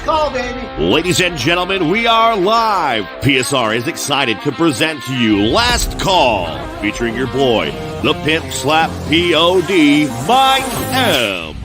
call, baby. Ladies and gentlemen, we are live. PSR is excited to present to you Last Call, featuring your boy, the Pimp Slap POD, Mike M.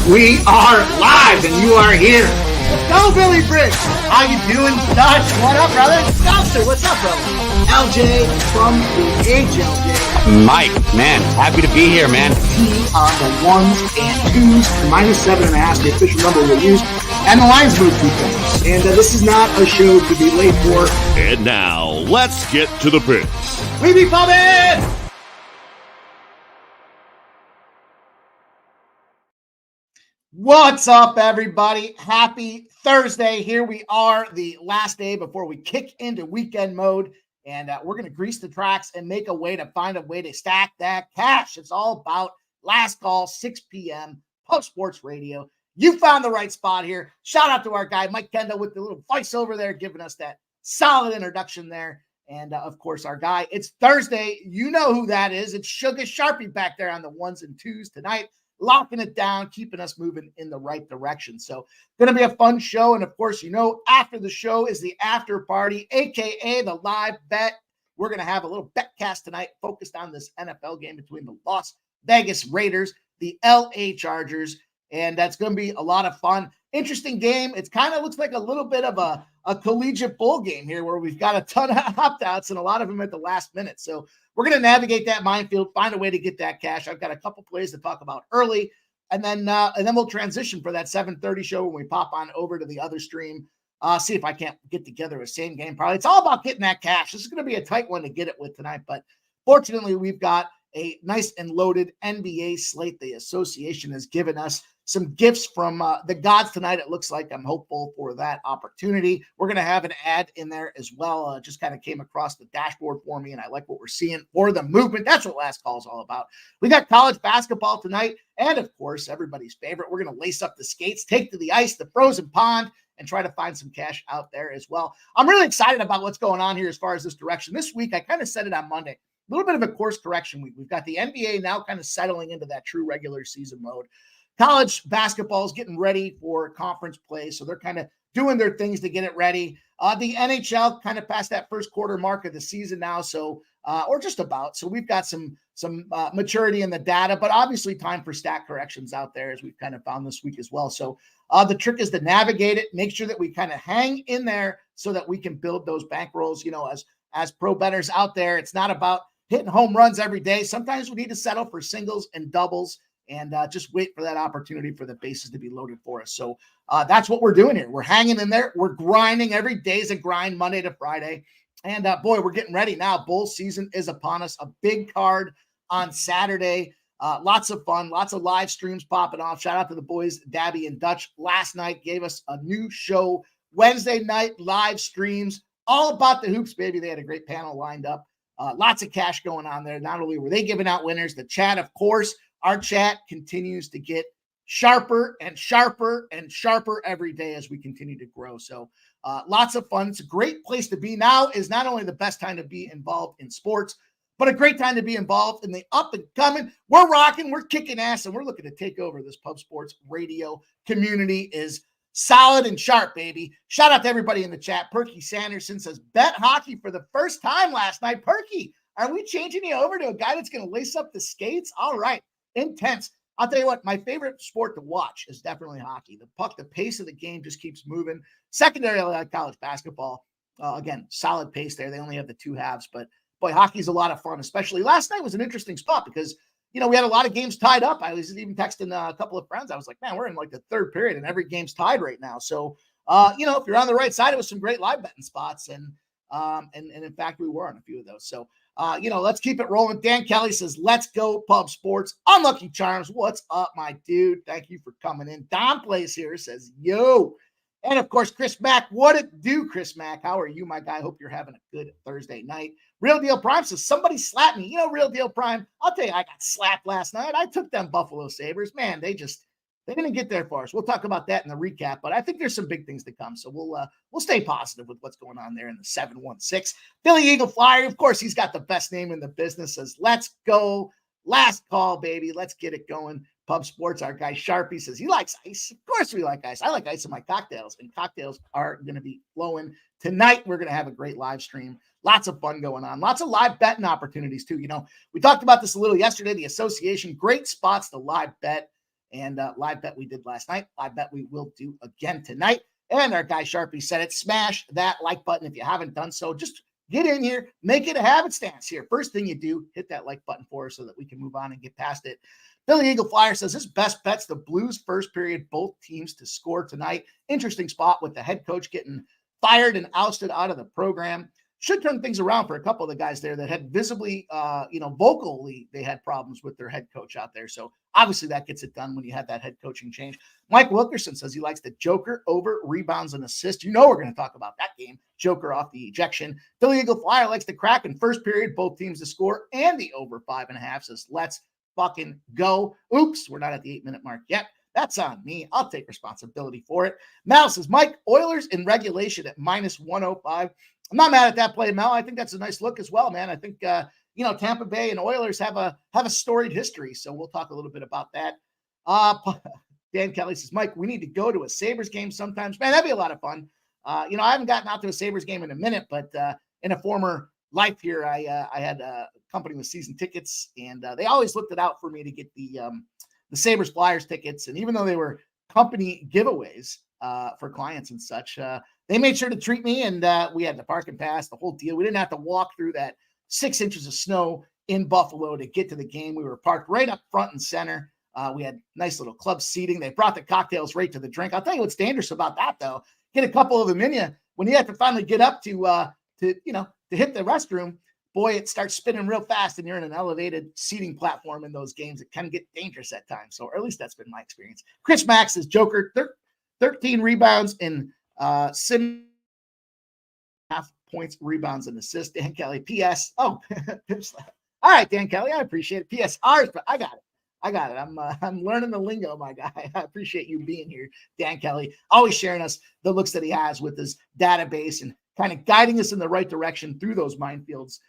We are live, and you are here. Let's go, Billy Briggs. How you doing, Dutch? What up, brother? Doctor, what's up, brother? LJ from the HLJ. Mike, man, happy to be here, man. T on the ones and twos, -7.5, the official number we'll use, and the lines move 2 points. And this is not a show to be late for. And now, let's get to the picks. We be pumping! What's up, everybody? Happy Thursday. Here we are, the last day before we kick into weekend mode, and we're going to grease the tracks and make a way to find a way to stack that cash. It's all about Last Call, 6 p.m., Pub Sports Radio. You found the right spot here. Shout out to our guy, Mike Kendall, with the little voice over there, giving us that solid introduction there. And, of course, our guy, it's Thursday. You know who that is. It's Sugar Sharpie back there on the ones and twos tonight, locking it down, keeping us moving in the right direction. So going to be a fun show. And of course, you know, after the show is the after party, AKA the live bet. We're going to have a little bet cast tonight focused on this NFL game between the Las Vegas Raiders, the LA Chargers. And that's going to be a lot of fun. Interesting game. It kind of looks like a little bit of a collegiate bowl game here where we've got a ton of opt-outs and a lot of them at the last minute. So we're going to navigate that minefield, find a way to get that cash. I've got a couple plays to talk about early, and then we'll transition for that 7:30 show when we pop on over to the other stream. See if I can't get together a same game. Probably it's all about getting that cash. This is going to be a tight one to get it with tonight, but fortunately we've got a nice and loaded NBA slate. The association has given us some gifts from the gods tonight. It looks like I'm hopeful for that opportunity. We're going to have an ad in there as well. Just kind of came across the dashboard for me, and I like what we're seeing for the movement. That's what Last Call is all about. We got college basketball tonight, and of course, everybody's favorite. We're going to lace up the skates, take to the ice, the frozen pond, and try to find some cash out there as well. I'm really excited about what's going on here as far as this direction. This week, I kind of said it on Monday, a little bit of a course correction week. We've got the NBA now kind of settling into that true regular season mode. College basketball is getting ready for conference play, so they're kind of doing their things to get it ready. The NHL kind of passed that first quarter mark of the season now, so or just about. So we've got some maturity in the data, but obviously time for stat corrections out there, as we've kind of found this week as well. So the trick is to navigate it, make sure that we kind of hang in there so that we can build those bankrolls. You know, as pro bettors out there, it's not about hitting home runs every day. Sometimes we need to settle for singles and doubles, and just wait for that opportunity for the bases to be loaded for us. So that's what we're doing here. We're hanging in there. We're grinding. Every day's a grind, Monday to Friday. And boy, we're getting ready now. Bowl season is upon us. A big card on Saturday. Lots of fun. Lots of live streams popping off. Shout out to the boys, Dabby and Dutch. Last night gave us a new show. Wednesday night live streams. All about the hoops, baby. They had a great panel lined up. Lots of cash going on there. Not only were they giving out winners, the chat, of course, our chat continues to get sharper and sharper and sharper every day as we continue to grow. So lots of fun. It's a great place to be. Now is not only the best time to be involved in sports, but a great time to be involved in the up and coming. We're rocking, we're kicking ass, and we're looking to take over this Pub Sports Radio community is solid and sharp, baby. Shout out to everybody in the chat. Perky Sanderson says, bet hockey for the first time last night. Perky, are we changing you over to a guy that's going to lace up the skates? All right. Intense. I'll tell you what, my favorite sport to watch is definitely hockey. The puck, the pace of the game just keeps moving. Secondary, I like college basketball. Again, solid pace there. They only have the two halves, but boy, hockey's a lot of fun, especially last night was an interesting spot because, you know, we had a lot of games tied up. I was even texting a couple of friends. I was like, man, we're in like the third period and every game's tied right now. So, you know, if you're on the right side, it was some great live betting spots. And in fact, we were on a few of those. So, you know, let's keep it rolling. Dan Kelly says, let's go Pub Sports. Unlucky Charms. What's up, my dude? Thank you for coming in. Don Plays here says, yo. And of course, Chris Mack. What it do, Chris Mack? How are you, my guy? Hope you're having a good Thursday night. Real Deal Prime says, somebody slapped me. You know, Real Deal Prime, I'll tell you, I got slapped last night. I took them Buffalo Sabres. Man, they didn't get there for us. We'll talk about that in the recap, but I think there's some big things to come. So we'll stay positive with what's going on there in the 716. Philly Eagle Flyer, of course, he's got the best name in the business, says, let's go. Last call, baby. Let's get it going. Pub Sports, our guy Sharpie says he likes ice. Of course we like ice. I like ice in my cocktails, and cocktails are going to be flowing tonight. We're going to have a great live stream. Lots of fun going on. Lots of live betting opportunities too. We talked about this a little yesterday, the association, great spots to live bet. And live bet we did last night. Live bet we will do again tonight. And our guy Sharpie said it. Smash that like button if you haven't done so. Just get in here, make it a habit stance here. First thing you do, hit that like button for us so that we can move on and get past it. Billy Eagle Flyer says his best bet's the Blues first period, both teams to score tonight. Interesting spot with the head coach getting fired and ousted out of the program. Should turn things around for a couple of the guys there that had visibly, vocally, they had problems with their head coach out there. So obviously that gets it done when you have that head coaching change. Mike Wilkerson says he likes the Joker over rebounds and assists. We're going to talk about that game. Joker off the ejection. Billy Eagle Flyer likes the Kraken first period, both teams to score, and the over 5.5. Says let's fucking go. Oops, we're not at the 8-minute mark yet. That's on me. I'll take responsibility for it. Mal says, Mike, Oilers in regulation at -105. I'm not mad at that play, Mel. I think that's a nice look as well, man. I think, Tampa Bay and Oilers have a storied history, so we'll talk a little bit about that. Dan Kelly says, Mike, we need to go to a Sabres game sometimes. Man, that'd be a lot of fun. I haven't gotten out to a Sabres game in a minute, but in a former life here, I had a company with season tickets, and they always looked it out for me to get the Sabres Flyers tickets. And even though they were company giveaways for clients and such, they made sure to treat me, and we had the parking pass, the whole deal. We didn't have to walk through that 6 inches of snow in Buffalo to get to the game. We were parked right up front and center. We had nice little club seating. They brought the cocktails right to the drink. I'll tell you what's dangerous about that, though. Get a couple of them in you. When you have to finally get up to hit the restroom, boy, it starts spinning real fast, and you're in an elevated seating platform in those games. It can get dangerous at times. So, or at least that's been my experience. Chris Max is Joker, 13 rebounds in 7.5 points, rebounds, and assists. Dan Kelly, P.S. Oh, all right, Dan Kelly, I appreciate it. P.S.R. I got it. I'm learning the lingo, my guy. I appreciate you being here, Dan Kelly. Always sharing us the looks that he has with his database and kind of guiding us in the right direction through those minefields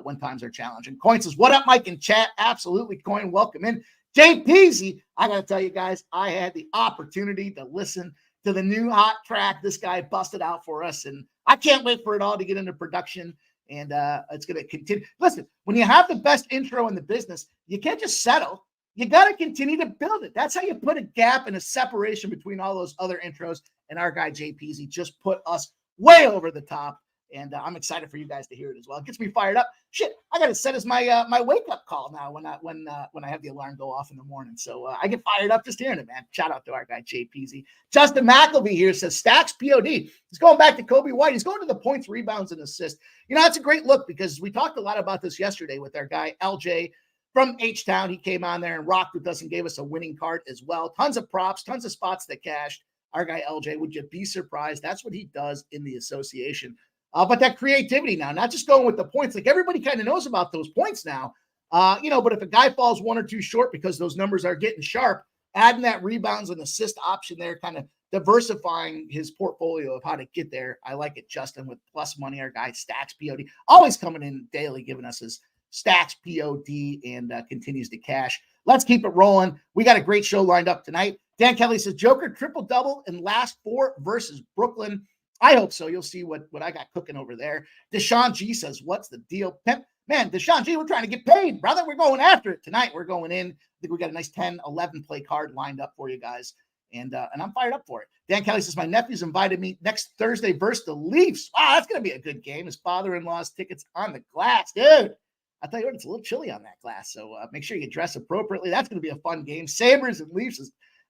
when times are challenging. Coin says, what up, Mike in chat? Absolutely, Coin, welcome in. Jay Peasy, I got to tell you guys, I had the opportunity to listen to the new hot track this guy busted out for us, and I can't wait for it all to get into production, and it's going to continue. Listen, when you have the best intro in the business, you can't just settle. You got to continue to build it. That's how you put a gap and a separation between all those other intros, and our guy Jay Peasy just put us way over the top. And I'm excited for you guys to hear it as well. It gets me fired up. Shit, I got to set as my my wake up call now when I have the alarm go off in the morning. So I get fired up just hearing it, man. Shout out to our guy Jay Peasy. Justin McElvey here says Stacks POD. He's going back to Kobe White. He's going to the points, rebounds, and assists. It's a great look because we talked a lot about this yesterday with our guy LJ from H-Town. He came on there and rocked with us and gave us a winning card as well. Tons of props, tons of spots that cashed. Our guy LJ, would you be surprised? That's what he does in the association. But that creativity now, not just going with the points, like everybody kind of knows about those points now, but if a guy falls one or two short because those numbers are getting sharp, adding that rebounds and assist option there, kind of diversifying his portfolio of how to get there. I like it, Justin, with plus money. Our guy Stacks POD, always coming in daily, giving us his Stacks POD and continues to cash. Let's keep it rolling. We got a great show lined up tonight. Dan Kelly says, Joker triple-double in last 4 versus Brooklyn. I hope so. You'll see what I got cooking over there. Deshaun G says, what's the deal? Pimp, man, Deshaun G, we're trying to get paid, brother. We're going after it tonight. We're going in. I think we got a nice 10, 11 play card lined up for you guys. And I'm fired up for it. Dan Kelly says, my nephew's invited me next Thursday versus the Leafs. Wow, that's going to be a good game. His father-in-law's tickets on the glass. Dude, I tell you what, it's a little chilly on that glass. So make sure you dress appropriately. That's going to be a fun game. Sabres and Leafs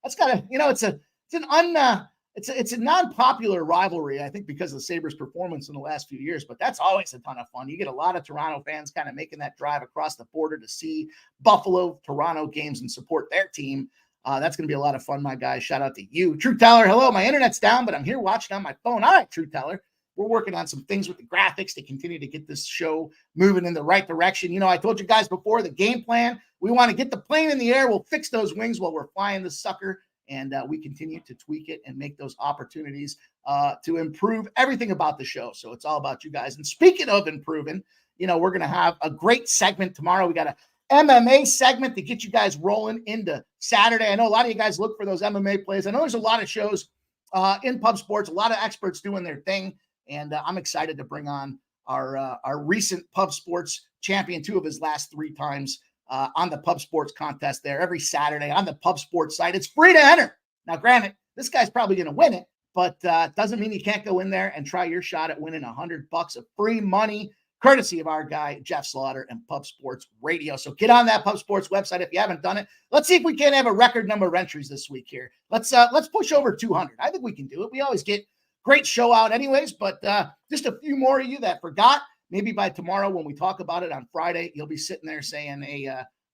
that's kind of, it's a non-popular rivalry, I think, because of the Sabres' performance in the last few years, but that's always a ton of fun. You get a lot of Toronto fans kind of making that drive across the border to see Buffalo, Toronto games and support their team. That's going to be a lot of fun, my guys. Shout out to you. True Teller, hello. My internet's down, but I'm here watching on my phone. All right, True Teller. We're working on some things with the graphics to continue to get this show moving in the right direction. I told you guys before the game plan. We want to get the plane in the air. We'll fix those wings while we're flying the sucker. And we continue to tweak it and make those opportunities to improve everything about the show. So it's all about you guys. And speaking of improving, we're going to have a great segment tomorrow. We got MMA segment to get you guys rolling into Saturday. I know a lot of you guys look for those MMA plays. I know there's a lot of shows in pub sports, a lot of experts doing their thing, and I'm excited to bring on our recent pub sports champion, 2 of his last 3 times on the pub sports contest there every Saturday on the pub sports site. It's free to enter. Now, granted, this guy's probably going to win it, but doesn't mean you can't go in there and try your shot at winning $100 of free money, courtesy of our guy, Jeff Slaughter and Pub Sports Radio. So get on that Pub Sports website if you haven't done it. Let's see if we can have a record number of entries this week here. Let's push over 200. I think we can do it. We always get great show out anyways, but just a few more of you that forgot. Maybe by tomorrow when we talk about it on Friday, you'll be sitting there saying, hey,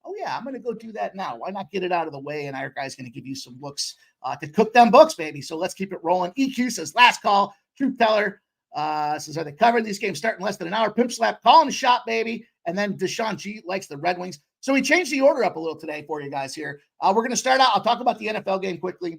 oh yeah, I'm going to go do that now. Why not get it out of the way? And our guy's going to give you some looks to cook them books, baby. So let's keep it rolling. EQ says, last call. Truth Teller says, are they covering these games starting less than an hour? Pimp Slap calling the shot, baby. And then Deshaun G likes the Red Wings. So we changed the order up a little today for you guys here. We're going to start out. I'll talk about the NFL game quickly.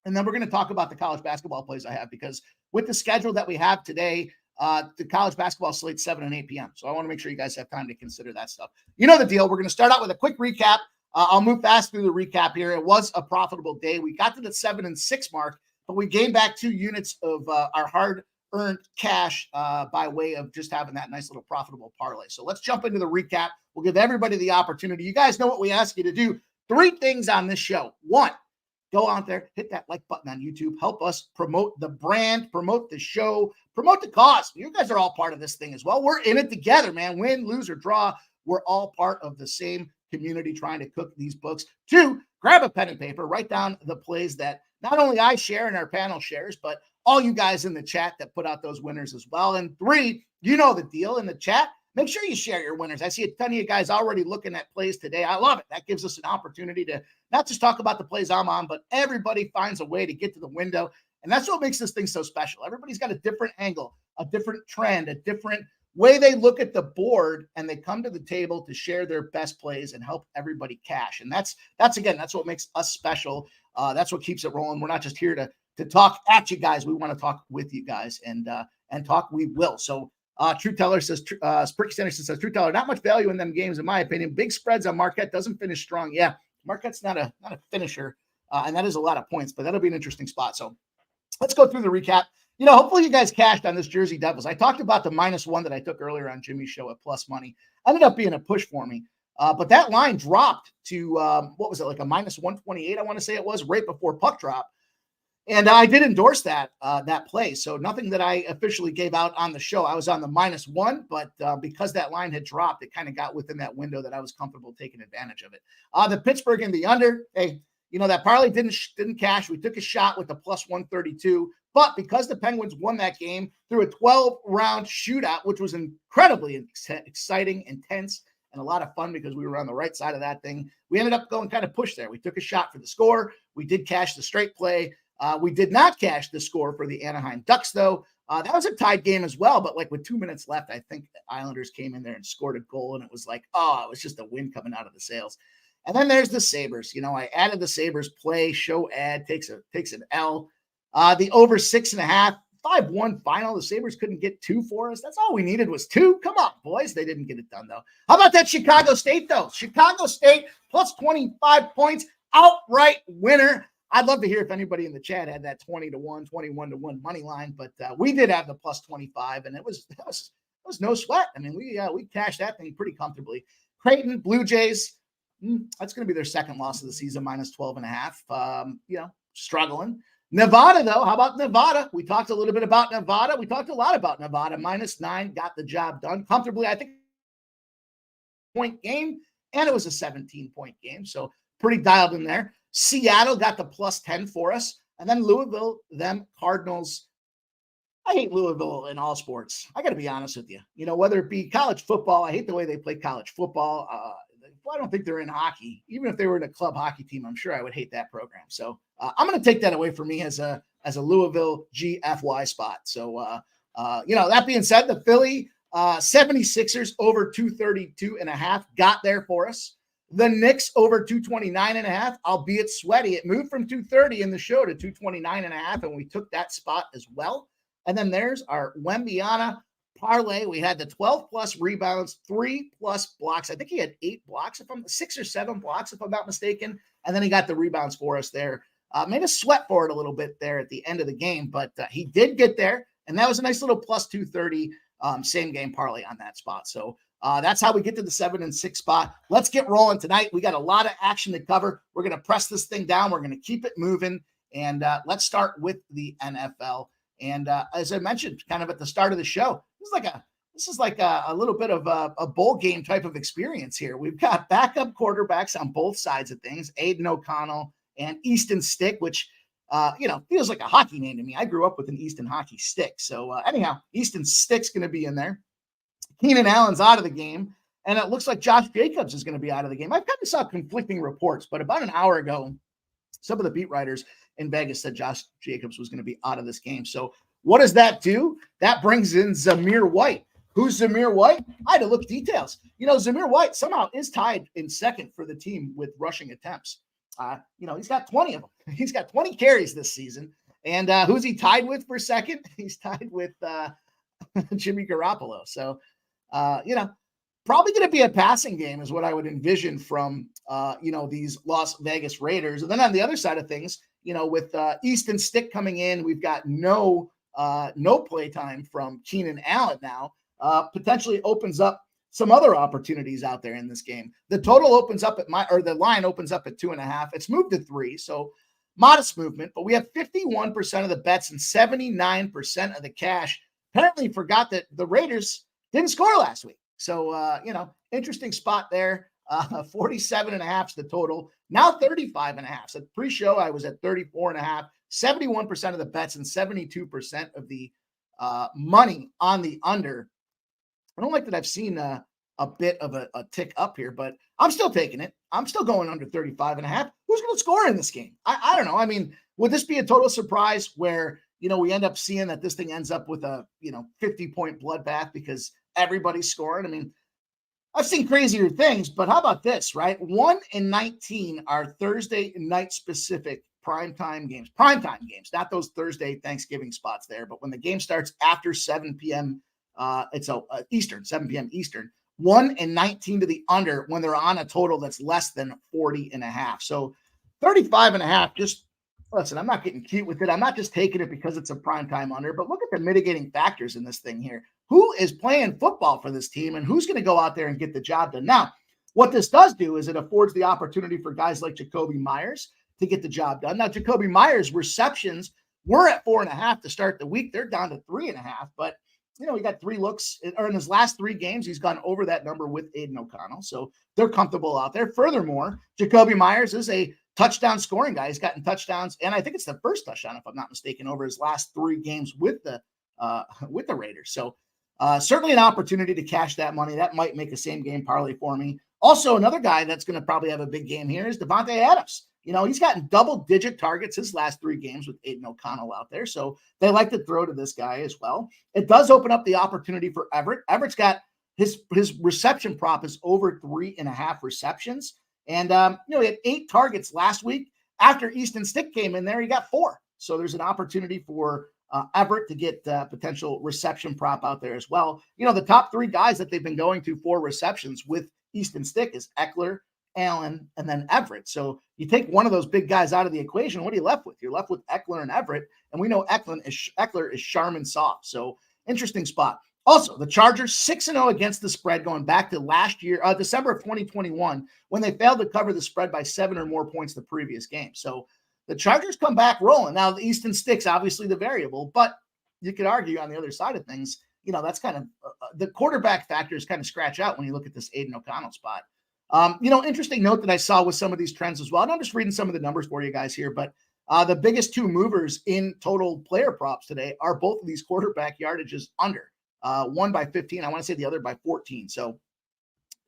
And then we're going to talk about the college basketball plays I have, because with the schedule that we have today, the college basketball slate 7 and 8 p.m. So I want to make sure you guys have time to consider that stuff. You know the deal. We're going to start out with a quick recap. I'll move fast through the recap here. It was a profitable day. We got to the 7 and 6 mark, but we gained back 2 units of our hard-earned cash by way of just having that nice little profitable parlay. So let's jump into the recap. We'll give everybody the opportunity. You guys know what we ask you to do. 3 things on this show. 1, go out there, hit that like button on YouTube. Help us promote the brand, promote the show, promote the cause. You guys are all part of this thing as well. We're in it together, man. Win, lose, or draw. We're all part of the same community trying to cook these books. 2, grab a pen and paper, write down the plays that not only I share and our panel shares, but all you guys in the chat that put out those winners as well. And 3, you know the deal in the chat. Make sure you share your winners. I see a ton of you guys already looking at plays today. I love it. That gives us an opportunity to not just talk about the plays I'm on, but everybody finds a way to get to the window. And that's what makes this thing so special. Everybody's got a different angle, a different trend, a different way they look at the board, and they come to the table to share their best plays and help everybody cash. And that's what makes us special. That's what keeps it rolling. We're not just here to talk at you guys. We want to talk with you guys, and talk we will. So True Teller says, Spricky Sanderson says, True Teller, not much value in them games, in my opinion. Big spreads on Marquette, doesn't finish strong. Yeah, Marquette's not a finisher, and that is a lot of points, but that'll be an interesting spot. So let's go through the recap. You know, hopefully you guys cashed on this Jersey Devils. I talked about the -1 that I took earlier on Jimmy's show at plus money. Ended up being a push for me, but that line dropped to, what was it, like a -128, I want to say it was, right before puck drop. And I did endorse that play. So nothing that I officially gave out on the show. I was on the -1, but because that line had dropped, it kind of got within that window that I was comfortable taking advantage of it. The Pittsburgh and the under, hey, you know, that parlay didn't cash. We took a shot with the +132, but because the Penguins won that game through a 12-round shootout, which was incredibly exciting, intense, and a lot of fun because we were on the right side of that thing, we ended up going kind of push there. We took a shot for the score. We did cash the straight play. We did not cash the score for the Anaheim Ducks, though. That was a tied game as well, but like with 2 minutes left, I think the Islanders came in there and scored a goal, and it was like, oh, it was just a win coming out of the sails. And then there's the Sabres. You know, I added the Sabres play, show ad, takes an L. The over 6.5, 5-1 final. The Sabres couldn't get 2 for us. That's all we needed was 2. Come on, boys. They didn't get it done, though. How about that Chicago State, though? Chicago State plus 25 points, outright winner. I'd love to hear if anybody in the chat had that 20-1, 21-1 money line, but we did have the plus 25, and it was no sweat. I mean, we cashed that thing pretty comfortably. Creighton Blue Jays, that's going to be their second loss of the season, -12.5. You know, struggling. Nevada, though, how about Nevada? We talked a little bit about Nevada. We talked a lot about Nevada. -9 got the job done comfortably. I think point game, and it was a 17-point game, so pretty dialed in there. Seattle got the +10 for us. And then Louisville, them Cardinals. I hate Louisville in all sports. I got to be honest with you. You know, whether it be college football, I hate the way they play college football. I don't think they're in hockey. Even if they were in a club hockey team, I'm sure I would hate that program. So I'm going to take that away from me as a Louisville GFY spot. So, you know, that being said, the Philly 76ers over 232.5 got there for us. The Knicks over 229.5, albeit sweaty. It moved from 230 in the show to 229.5, and we took that spot as well. And then there's our Wembiana parlay, we had the 12 plus rebounds, 3 plus blocks. I think he had 8 blocks, 6 or 7 blocks, if I'm not mistaken. And then he got the rebounds for us there. Made us sweat for it a little bit there at the end of the game, but he did get there. And that was a nice little plus 230 same game parlay on that spot. So that's how we get to the 7-6 spot. Let's get rolling tonight. We got a lot of action to cover. We're going to press this thing down. We're going to keep it moving. And let's start with the NFL. And as I mentioned, kind of at the start of the show, this is like a little bit of a bowl game type of experience here. We've got backup quarterbacks on both sides of things, Aiden O'Connell and Easton Stick, which feels like a hockey name to me. I grew up with an Easton hockey stick. So anyhow, Easton Stick's going to be in there. Keenan Allen's out of the game. And it looks like Josh Jacobs is going to be out of the game. I kind of saw conflicting reports, but about an hour ago, some of the beat writers in Vegas said Josh Jacobs was going to be out of this game. So what does that do? That brings in Zamir White. Who's Zamir White? I had to look details. Zamir White somehow is tied in second for the team with rushing attempts. He's got 20 of them. He's got 20 carries this season. And who's he tied with for second? He's tied with Jimmy Garoppolo. So, probably going to be a passing game is what I would envision from, these Las Vegas Raiders. And then on the other side of things, with Easton Stick coming in, we've got no play time from Keenan Allen now, potentially opens up some other opportunities out there in this game. The total opens up the line opens up at 2.5. It's moved to 3. So modest movement, but we have 51% of the bets and 79% of the cash. Apparently forgot that the Raiders didn't score last week. So, interesting spot there. 47.5 is the total. Now 35.5. So pre-show, I was at 34.5, 71% of the bets and 72% of the money on the under. I don't like that I've seen a bit of a tick up here, but I'm still taking it. I'm still going under 35.5. Who's going to score in this game? I don't know. I mean, would this be a total surprise where, we end up seeing that this thing ends up with a, 50-point bloodbath because everybody's scoring? I mean, I've seen crazier things, but how about this, right? 1 and 19 are Thursday night specific primetime games, not those Thursday Thanksgiving spots there, but when the game starts after 7 p.m., it's Eastern, 7 p.m. Eastern, 1 and 19 to the under when they're on a total that's less than 40.5. So 35.5, just listen, I'm not getting cute with it. I'm not just taking it because it's a primetime under, but look at the mitigating factors in this thing here. Who is playing football for this team and who's going to go out there and get the job done? Now, what this does do is it affords the opportunity for guys like Jacoby Myers to get the job done. Now, Jacoby Myers' receptions were at 4.5 to start the week. They're down to 3.5, but he got 3 looks, or in his last 3 games, he's gone over that number with Aiden O'Connell. So they're comfortable out there. Furthermore, Jacoby Myers is a touchdown scoring guy. He's gotten touchdowns, and I think it's the first touchdown, if I'm not mistaken, over his last 3 games with the Raiders. So certainly an opportunity to cash that money. That might make a same game parlay for me. Also, another guy that's going to probably have a big game here is Devontae Adams. He's gotten double-digit targets his last 3 games with Aiden O'Connell out there. So they like to throw to this guy as well. It does open up the opportunity for Everett. Everett's got his reception prop is over 3.5 receptions. And, he had 8 targets last week. After Easton Stick came in there, he got 4. So there's an opportunity for Everett to get potential reception prop out there as well. The top 3 guys that they've been going to for receptions with Easton Stick is Eckler, Allen, and then Everett. So you take one of those big guys out of the equation, what are you left with? You're left with Eckler and Everett, and we know Eckler is Charmin soft. So interesting spot. Also, the Chargers 6-0 against the spread going back to last year, December of 2021, when they failed to cover the spread by 7 or more points the previous game. So the Chargers come back rolling. Now, the Easton Stick's obviously the variable, but you could argue on the other side of things, that's kind of the quarterback factors kind of scratch out when you look at this Aiden O'Connell spot. Interesting note that I saw with some of these trends as well. And I'm just reading some of the numbers for you guys here, but the biggest 2 movers in total player props today are both of these quarterback yardages under. One by 15. I want to say the other by 14. So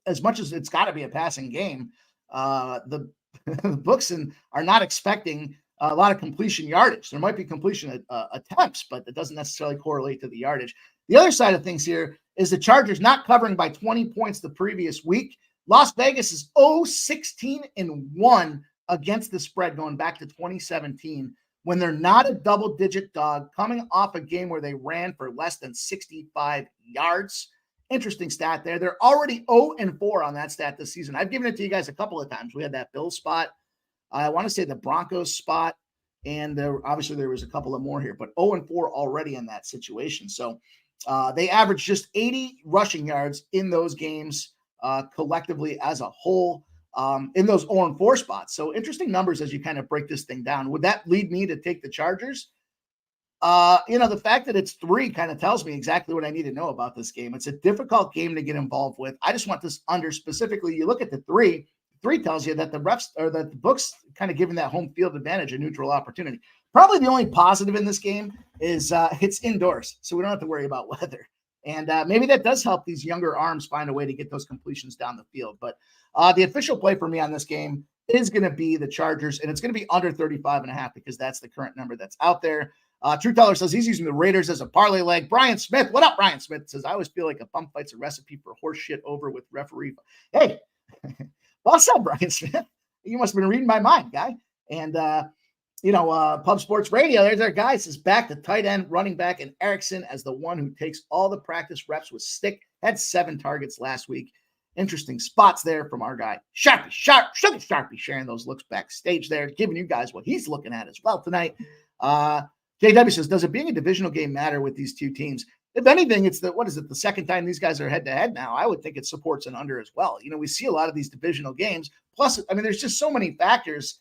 as much as it's got to be a passing game, the books are not expecting a lot of completion yardage. There might be completion attempts, but it doesn't necessarily correlate to the yardage. The other side of things here is the Chargers not covering by 20 points the previous week. Las Vegas is 0-16-1 against the spread going back to 2017 when they're not a double-digit dog, coming off a game where they ran for less than 65 yards. Interesting stat there. They're already 0-4 on that stat this season. I've given it to you guys a couple of times. We had that Bills spot. I want to say the Broncos spot, and obviously there was a couple of more here, but 0-4 already in that situation. So they averaged just 80 rushing yards in those games collectively as a whole. In those 0-4 spots. So interesting numbers as you kind of break this thing down. Would that lead me to take the Chargers? The fact that it's 3 kind of tells me exactly what I need to know about this game. It's a difficult game to get involved with. I just want this under specifically. You look at the 3 tells you that the refs or that the books kind of giving that home field advantage a neutral opportunity. Probably the only positive in this game is it's indoors, so we don't have to worry about weather. And maybe that does help these younger arms find a way to get those completions down the field. But the official play for me on this game is going to be the Chargers, and it's going to be under 35.5 because that's the current number that's out there. True Teller says he's using the Raiders as a parlay leg. Brian Smith, what up, Brian Smith? Says, I always feel like a bum fight's a recipe for horse shit over with referee. Hey, what's up, Brian Smith? You must have been reading my mind, guy. And, Pub Sports Radio, there's our guy. Says back to tight end, running back, and Erickson as the one who takes all the practice reps with stick. Had 7 targets last week. Interesting spots there from our guy. Sharpie, sharing those looks backstage there, giving you guys what he's looking at as well tonight. JW says, does it being a divisional game matter with these two teams? If anything, it's the second time these guys are head-to-head now. I would think it supports an under as well. We see a lot of these divisional games. Plus, there's just so many factors.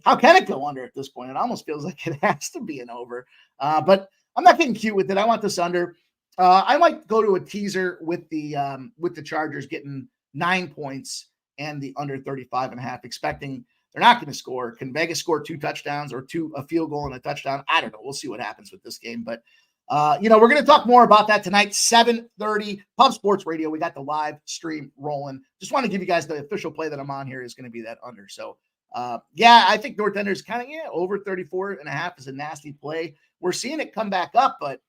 How can it go under at this point? It almost feels like it has to be an over. But I'm not getting cute with it. I want this under. I might go to a teaser with the Chargers getting 9 points and the under 35.5, expecting they're not going to score. Can Vegas score 2 touchdowns or a field goal and a touchdown? I don't know. We'll see what happens with this game. But, we're going to talk more about that tonight, 7:30, Pub Sports Radio. We got the live stream rolling. Just want to give you guys the official play that I'm on here is going to be that under. So, I think North Ender's kind of, over 34.5 is a nasty play. We're seeing it come back up, but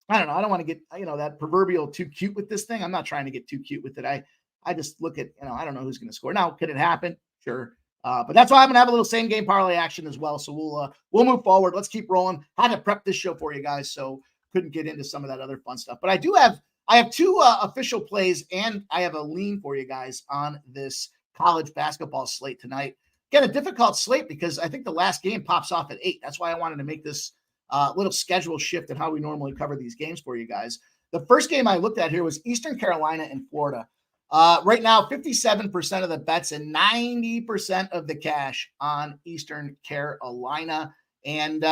I don't know. I don't want to get, that proverbial too cute with this thing. I'm not trying to get too cute with it. I just look at, I don't know who's going to score. Now, could it happen? Sure. But that's why I'm going to have a little same game parlay action as well. So we'll move forward. Let's keep rolling. Had to prep this show for you guys, so couldn't get into some of that other fun stuff. But I have 2 official plays, and I have a lean for you guys on this college basketball slate tonight. Again, a difficult slate because I think the last game pops off at 8. That's why I wanted to make this little schedule shift in how we normally cover these games for you guys. The first game I looked at here was Eastern Carolina and Florida. Right now, 57% of the bets and 90% of the cash on Eastern Carolina. And,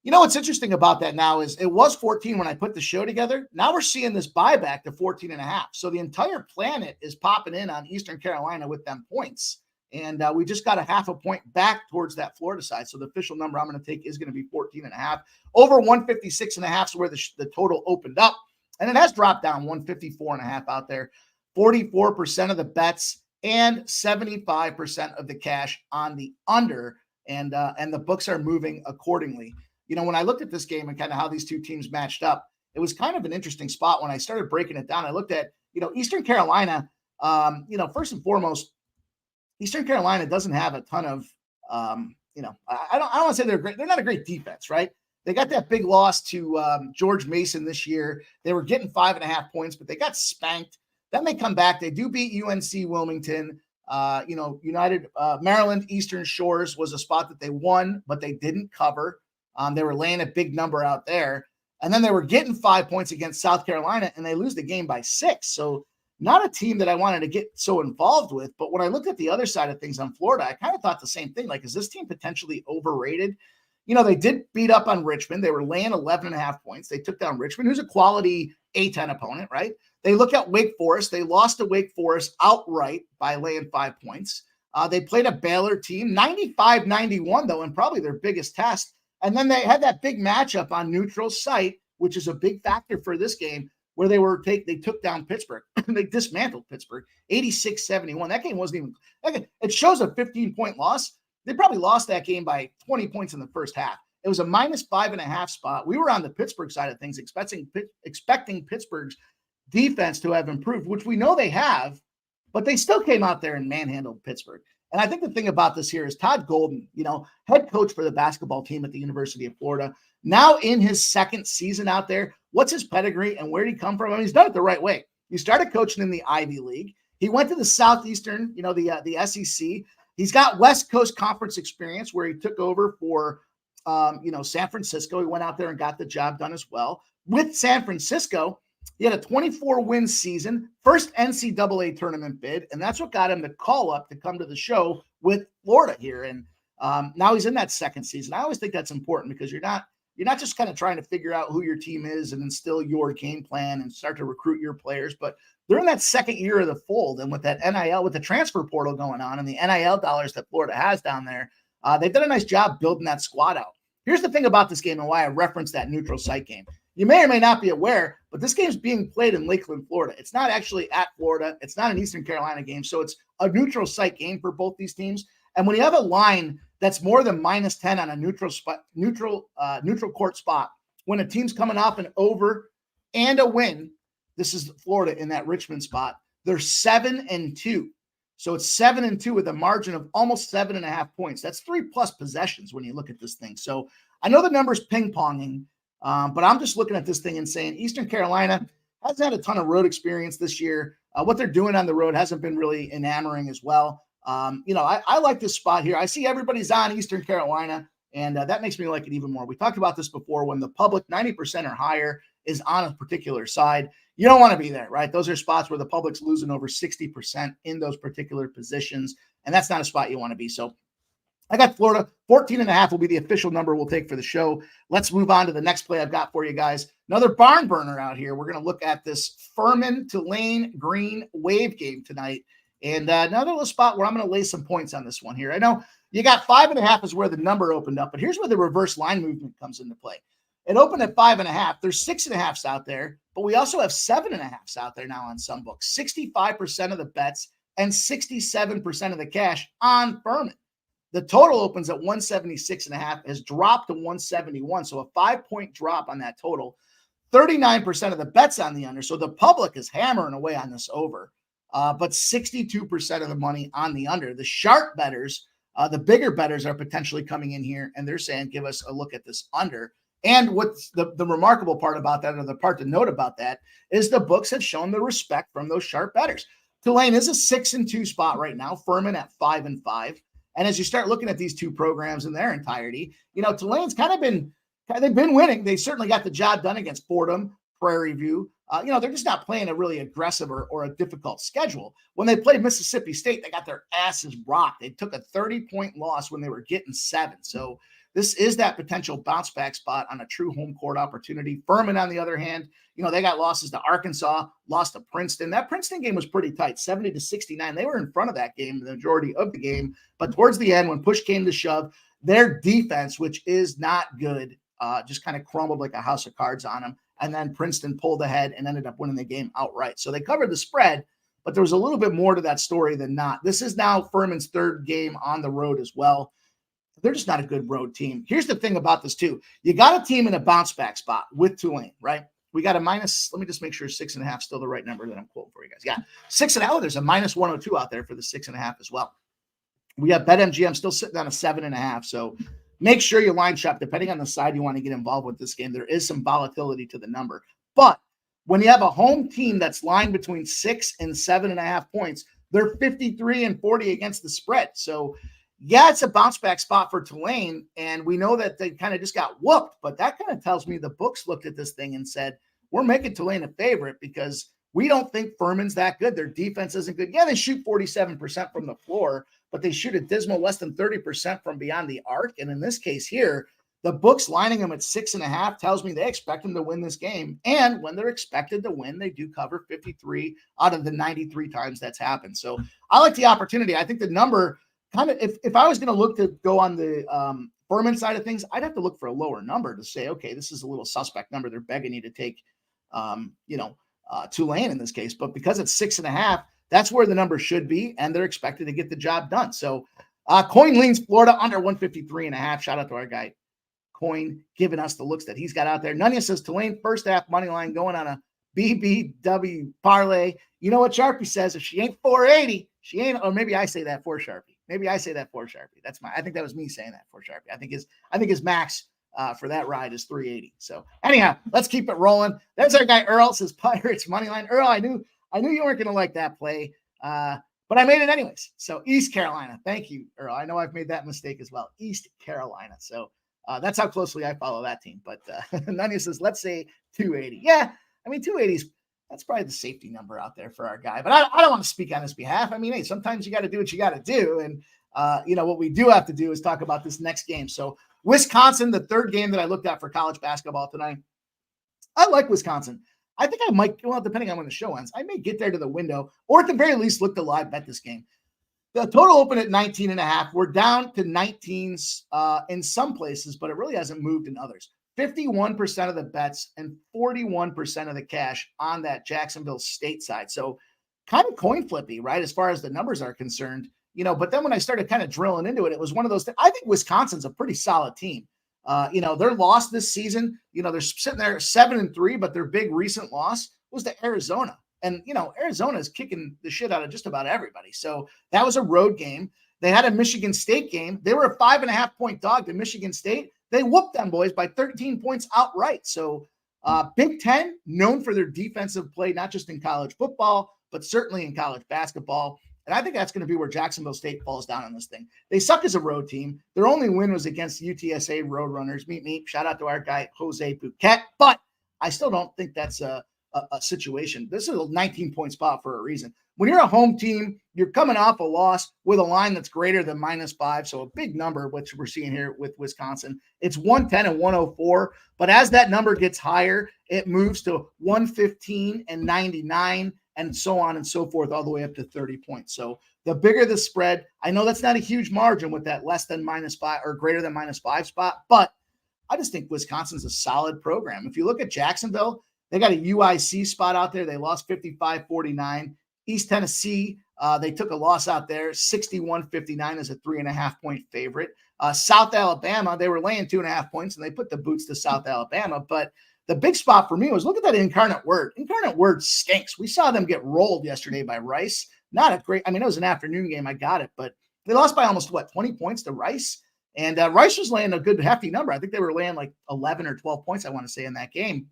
what's interesting about that now is it was 14 when I put the show together. Now we're seeing this buyback to 14.5. So the entire planet is popping in on Eastern Carolina with them points. And we just got a 0.5 point back towards that Florida side. So the official number I'm going to take is going to be 14.5. Over 156.5 is where the total opened up. And it has dropped down 154.5 out there. 44% of the bets and 75% of the cash on the under. And the books are moving accordingly. When I looked at this game and kind of how these two teams matched up, it was kind of an interesting spot when I started breaking it down. I looked at, Eastern Carolina, first and foremost, Eastern Carolina doesn't have a ton of, I don't want to say they're great. They're not a great defense, right? They got that big loss to George Mason this year. They were getting 5.5 points, but they got spanked. Then they come back. They do beat UNC Wilmington. United Maryland Eastern Shores was a spot that they won, but they didn't cover. They were laying a big number out there. And then they were getting 5 points against South Carolina, and they lose the game by 6. So not a team that I wanted to get so involved with. But when I looked at the other side of things on Florida, I kind of thought the same thing. Like, is this team potentially overrated? They did beat up on Richmond. They were laying 11.5 points. They took down Richmond, who's a quality A-10 opponent, right? They look at Wake Forest. They lost to Wake Forest outright by laying 5 points. They played a Baylor team, 95-91, though, and probably their biggest test. And then they had that big matchup on neutral site, which is a big factor for this game, where they took down Pittsburgh. They dismantled Pittsburgh, 86-71. That game wasn't even – it shows a 15-point loss. They probably lost that game by 20 points in the first half. It was a -5.5 spot. We were on the Pittsburgh side of things, expecting Pittsburgh's defense to have improved, which we know they have, but they still came out there and manhandled Pittsburgh. And I think the thing about this here is Todd Golden, head coach for the basketball team at the University of Florida, now in his second season out there. What's his pedigree and where did he come from? I mean, he's done it the right way. He started coaching in the Ivy League. He went to the Southeastern, the SEC. He's got West Coast Conference experience where he took over for, San Francisco. He went out there and got the job done as well. With San Francisco, he had a 24-win season, first NCAA tournament bid, and that's what got him the call up to come to the show with Florida here. And now he's in that second season. I always think that's important because you're not just kind of trying to figure out who your team is and instill your game plan and start to recruit your players, but they're in that second year of the fold. And with that NIL, with the transfer portal going on and the NIL dollars that Florida has down there, they've done a nice job building that squad out. Here's the thing about this game and why I referenced that neutral site game. You may or may not be aware, but this game is being played in Lakeland, Florida. It's not actually at Florida. It's not an Eastern Carolina game. So it's a neutral site game for both these teams. And when you have a line that's more than -10 on a neutral court spot, when a team's coming off an over and a win, this is Florida in that Richmond spot, they're 7-2. So it's 7-2 with a margin of almost 7.5 points. That's 3+ possessions when you look at this thing. So I know the number's ping-ponging, but I'm just looking at this thing and saying Eastern Carolina hasn't had a ton of road experience this year. What they're doing on the road hasn't been really enamoring as well. I like this spot here. I see everybody's on Eastern Carolina, and that makes me like it even more. We talked about this before. When the public 90% or higher is on a particular side, you don't want to be there, right? Those are spots where the public's losing over 60% in those particular positions, and that's not a spot you want to be. So I got Florida. 14.5 will be the official number we'll take for the show. Let's move on to the next play I've got for you guys. Another barn burner out here. We're going to look at this Furman Tulane Green Wave game tonight. And another little spot where I'm going to lay some points on this one here. I know you got 5.5 is where the number opened up, but here's where the reverse line movement comes into play. It opened at 5.5. There's 6.5s out there, but we also have 7.5s out there now on some books. 65% of the bets and 67% of the cash on Furman. The total opens at 176.5, has dropped to 171. So a 5-point drop on that total. 39% of the bets on the under. So the public is hammering away on this over. But 62% of the money on the under. The sharp bettors, the bigger bettors are potentially coming in here, and they're saying, give us a look at this under. And what's the remarkable part about that, or the part to note about that, is the books have shown the respect from those sharp bettors. Tulane is a 6-2 spot right now. Furman at 5-5. And as you start looking at these two programs in their entirety, Tulane's they've been winning. They certainly got the job done against Fordham, Prairie View. They're just not playing a really aggressive or a difficult schedule. When they played Mississippi State, they got their asses rocked. They took a 30-point loss when they were getting 7. So this is that potential bounce back spot on a true home court opportunity. Furman, on the other hand, they got losses to Arkansas, lost to Princeton. That Princeton game was pretty tight, 70-69. They were in front of that game the majority of the game. But towards the end, when push came to shove, their defense, which is not good, just kind of crumbled like a house of cards on them. And then Princeton pulled ahead and ended up winning the game outright. So they covered the spread, but there was a little bit more to that story than not. This is now Furman's third game on the road as well. They're just not a good road team. Here's the thing about this too. You got a team in a bounce back spot with Tulane, right? We got a minus, let me just make sure 6.5 still the right number that I'm quoting for you guys. Yeah, 6.5. There's a -102 out there for the 6.5 as well. We got BetMGM still sitting on a 7.5. So make sure you line shop, depending on the side you want to get involved with this game. There is some volatility to the number. But when you have a home team that's lined between 6 and 7.5 points, they're 53-40 against the spread. So yeah, it's a bounce back spot for Tulane, and we know that they kind of just got whooped, but that kind of tells me the books looked at this thing and said, we're making Tulane a favorite because we don't think Furman's that good. Their defense isn't good. Yeah, they shoot 47% from the floor, but they shoot a dismal less than 30% from beyond the arc. And in this case here, the books lining them at 6.5 tells me they expect them to win this game. And when they're expected to win, they do cover 53 out of the 93 times that's happened. So I like the opportunity. I think the number kind of, if I was going to look to go on the Furman side of things, I'd have to look for a lower number to say, okay, this is a little suspect number. They're begging you to take, Tulane in this case. But because it's 6.5, that's where the number should be, and they're expected to get the job done. So Coin leans Florida under 153.5. Shout out to our guy Coin giving us the looks that he's got out there. Nunya says Tulane first half money line going on a BBW parlay. You know what Sharpie says? If she ain't 480, she ain't, or maybe I say that for Sharpie. Maybe I say that for Sharpie. I think that was me saying that for Sharpie. I think his max for that ride is 380. So anyhow, let's keep it rolling. There's our guy Earl, says Pirates money line. Earl, I knew you weren't going to like that play, but I made it anyways. So East Carolina. Thank you, Earl. I know I've made that mistake as well. East Carolina. So that's how closely I follow that team. But Nunya says, let's say 280. Yeah, I mean 280 that's probably the safety number out there for our guy. But I don't want to speak on his behalf. I mean, hey, sometimes you got to do what you got to do. And, what we do have to do is talk about this next game. So Wisconsin, the third game that I looked at for college basketball tonight. I like Wisconsin. I think I might, depending on when the show ends, I may get there to the window or at the very least look to live bet this game. The total opened at 19.5. We're down to 19s in some places, but it really hasn't moved in others. 51% of the bets and 41% of the cash on that Jacksonville State side. So kind of coin flippy, right? As far as the numbers are concerned, but then when I started kind of drilling into it, it was one of those things. I think Wisconsin's a pretty solid team. Their loss this season, they're sitting there 7-3, but their big recent loss was to Arizona. And, Arizona is kicking the shit out of just about everybody. So that was a road game. They had a Michigan State game. They were a 5.5-point dog to Michigan State. They whooped them boys by 13 points outright. So Big Ten, known for their defensive play, not just in college football, but certainly in college basketball. And I think that's going to be where Jacksonville State falls down on this thing. They suck as a road team. Their only win was against UTSA Roadrunners. Meet me. Shout out to our guy, Jose Bouquet. But I still don't think that's a situation. This is a 19-point spot for a reason. When you're a home team, you're coming off a loss with a line that's greater than -5. So a big number, which we're seeing here with Wisconsin. It's 110 and 104. But as that number gets higher, it moves to 115 and 99 and so on and so forth, all the way up to 30 points. So the bigger the spread, I know that's not a huge margin with that less than -5 or greater than -5 spot, but I just think Wisconsin's a solid program. If you look at Jacksonville, they got a UIC spot out there. They lost 55-49. East Tennessee, they took a loss out there, 61-59 as a 3.5-point favorite. South Alabama, they were laying 2.5 points, and they put the boots to South Alabama. But the big spot for me was look at that Incarnate Word. Incarnate Word stinks. We saw them get rolled yesterday by Rice. Not a great, it was an afternoon game. I got it, but they lost by almost 20 points to Rice. And Rice was laying a good hefty number. I think they were laying like 11 or 12 points, I want to say, in that game.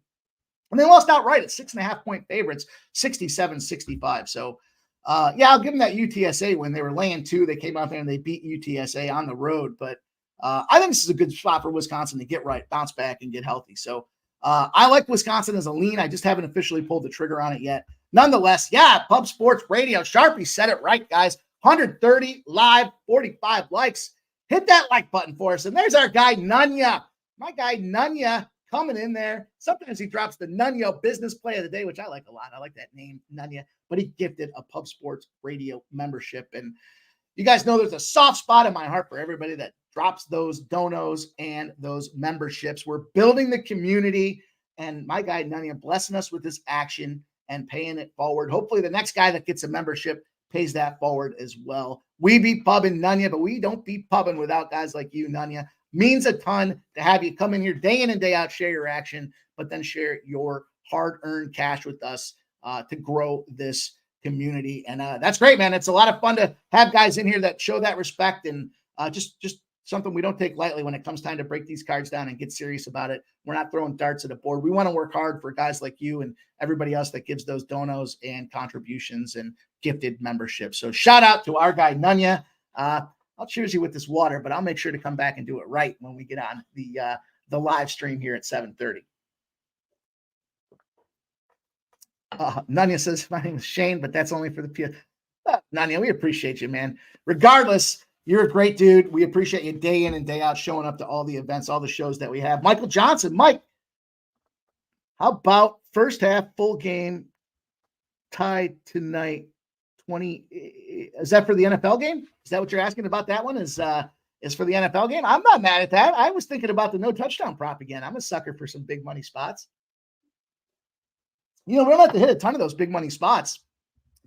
And they lost outright at 6.5-point favorites, 67-65. So, I'll give them that UTSA win. They were laying 2. They came out there and they beat UTSA on the road. But I think this is a good spot for Wisconsin to get right, bounce back, and get healthy. So I like Wisconsin as a lean. I just haven't officially pulled the trigger on it yet. Nonetheless, Pub Sports Radio. Sharpie said it right, guys. 130 live, 45 likes. Hit that like button for us. And there's our guy, Nunya. My guy, Nunya, coming in there. Sometimes he drops the Nunya business play of the day, which I like a lot. I like that name, Nunya. But he gifted a Pub Sports Radio membership. And you guys know there's a soft spot in my heart for everybody that drops those donos and those memberships. We're building the community. And my guy, Nunya, blessing us with this action and paying it forward. Hopefully the next guy that gets a membership pays that forward as well. We be pubbing Nunya, but we don't be pubbing without guys like you, Nunya. Means a ton to have you come in here day in and day out, share your action, but then share your hard-earned cash with us to grow this community. And that's great, man. It's a lot of fun to have guys in here that show that respect and just something we don't take lightly when it comes time to break these cards down and get serious about it. We're not throwing darts at a board. We want to work hard for guys like you and everybody else that gives those donos and contributions and gifted memberships. So shout out to our guy, Nunya. I'll cheers you with this water, but I'll make sure to come back and do it right when we get on the live stream here at 7:30. Nunya says, my name is Shane, but that's only for the PS. Nunya, we appreciate you, man. Regardless, you're a great dude. We appreciate you day in and day out showing up to all the events, all the shows that we have. Michael Johnson, Mike, how about first half full game tied tonight? 20, is that for the NFL game? Is that what you're asking about? That one is for the NFL game? I'm not mad at that. I was thinking about the no touchdown prop again. I'm a sucker for some big money spots. We don't have to hit a ton of those big money spots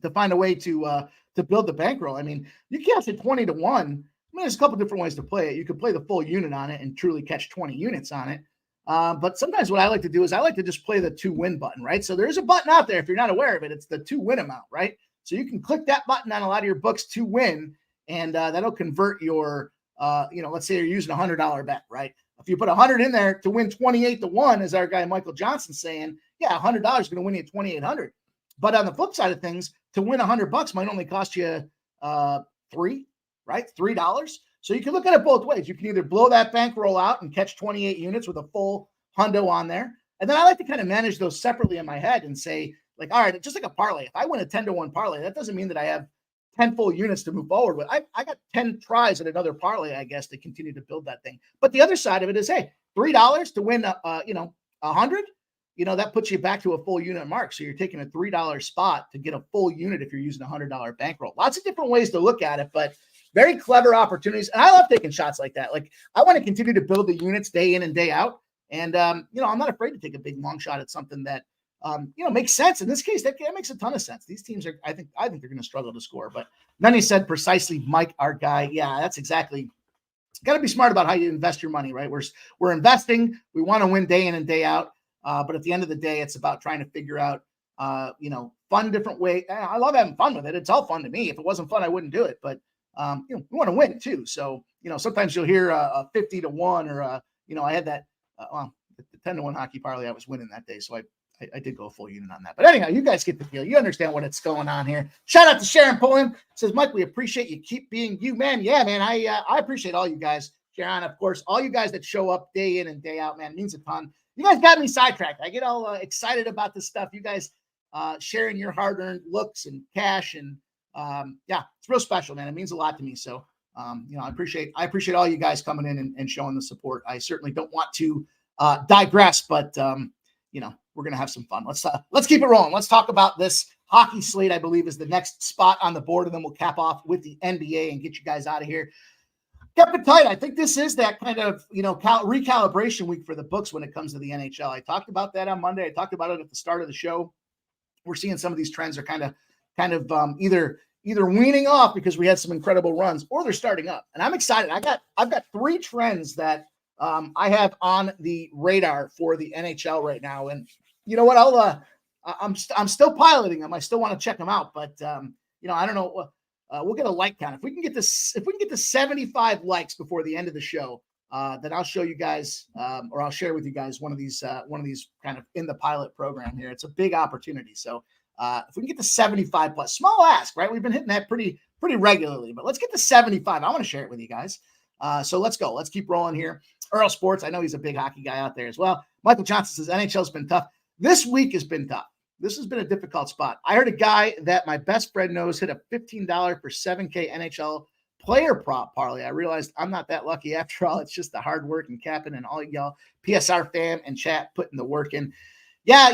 to find a way to build the bankroll. I mean, you catch it 20-1. There's a couple different ways to play it. You could play the full unit on it and truly catch 20 units on it. But sometimes what I like to do is I like to just play the 2-win button, right? So there's a button out there. If you're not aware of it, it's the 2-win amount, right? So you can click that button on a lot of your books to win, and that'll convert your, let's say you're using $100 bet, right? If you put 100 in there to win 28-1, as our guy Michael Johnson's saying, yeah, $100 is going to win you 2,800. But on the flip side of things, to win $100 might only cost you $3, right? $3. So you can look at it both ways. You can either blow that bankroll out and catch 28 units with a full hundo on there. And then I like to kind of manage those separately in my head and say, like, all right, just like a parlay. If I win a 10-1 parlay, that doesn't mean that I have 10 full units to move forward with. I got 10 tries at another parlay, I guess, to continue to build that thing. But the other side of it is, hey, $3 to win, 100, that puts you back to a full unit mark. So you're taking a $3 spot to get a full unit if you're using a $100 bankroll. Lots of different ways to look at it, but very clever opportunities. And I love taking shots like that. Like, I want to continue to build the units day in and day out. And, I'm not afraid to take a big long shot at something that, makes sense. In this case, that makes a ton of sense. These teams are, I think they're going to struggle to score. But then he said precisely, Mike, our guy. Yeah, that's exactly. Got to be smart about how you invest your money, right? We're investing. We want to win day in and day out. But at the end of the day, it's about trying to figure out, fun different way. I love having fun with it. It's all fun to me. If it wasn't fun, I wouldn't do it. But we want to win too. So sometimes you'll hear a 50-1 or I had that. The 10-1 hockey parlay, I was winning that day, so I did go a full unit on that. But anyhow, you guys get the deal. You understand what it's going on here. Shout out to Sharon Pullen. Says, Mike, we appreciate you. Keep being you, man. Yeah, man. I appreciate all you guys. Sharon, of course, all you guys that show up day in and day out, man, means a ton. You guys got me sidetracked. I get all excited about this stuff. You guys sharing your hard-earned looks and cash, and it's real special, man. It means a lot to me. So, I appreciate all you guys coming in and showing the support. I certainly don't want to digress, but we're going to have some fun. Let's keep it rolling. Let's talk about this hockey slate, I believe, is the next spot on the board, and then we'll cap off with the NBA and get you guys out of here. Kept it tight. I think this is that kind of, recalibration week for the books when it comes to the NHL. I talked about that on Monday. I talked about it at the start of the show. We're seeing some of these trends are kind of either weaning off because we had some incredible runs, or they're starting up. And I'm excited. I've got 3 trends that I have on the radar for the NHL right now. And you know what? I'm still piloting them. I still want to check them out, but I don't know. We'll get a like count. If we can get to 75 likes before the end of the show, then I'll show you guys, or I'll share with you guys one of these kind of in the pilot program here. It's a big opportunity. So if we can get to 75 plus, small ask, right? We've been hitting that pretty regularly, but let's get to 75. I want to share it with you guys. So let's go. Let's keep rolling here. Earl Sports, I know he's a big hockey guy out there as well. Michael Johnson says NHL's been tough. This week has been tough. This has been a difficult spot. I heard a guy that my best friend knows hit a $15 for 7K NHL player prop parlay. I realized I'm not that lucky after all. It's just the hard work and capping and all y'all PSR fam and chat putting the work in. Yeah,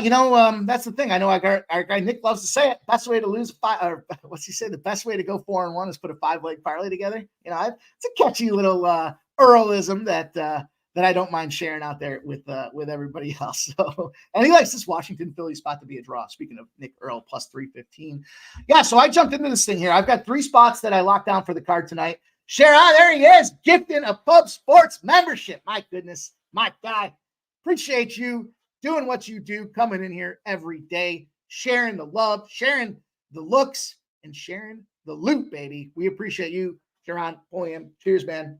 that's the thing. I know our guy Nick loves to say it. Best way to lose or what's he say? The best way to go 4-1 is put a 5-leg parlay together. It's a catchy little Earlism that I don't mind sharing out there with everybody else. So, and he likes this Washington Philly spot to be a draw. Speaking of Nick Earl, plus 315. Yeah, so I jumped into this thing here. I've got 3 spots that I locked down for the card tonight. Sharon, there he is, gifting a Pub Sports membership. My goodness, my guy. Appreciate you doing what you do, coming in here every day, sharing the love, sharing the looks, and sharing the loot, baby. We appreciate you, Sharon William. Cheers, man.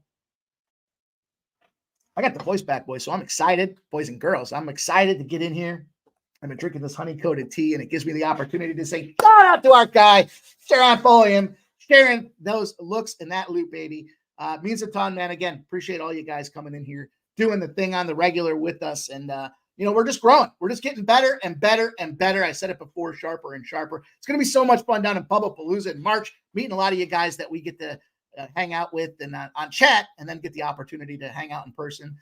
I got the voice back, boys, so I'm excited, boys and girls. I'm excited to get in here. I've been drinking this honey-coated tea, and it gives me the opportunity to say shout out to our guy, Sharon William, sharing those looks and that loot, baby. Means a ton, man. Again, appreciate all you guys coming in here, doing the thing on the regular with us, and we're just growing. We're just getting better and better and better. I said it before, sharper and sharper. It's going to be so much fun down in Pubblepalooza in March, meeting a lot of you guys that we get to hang out with and on chat, and then get the opportunity to hang out in person,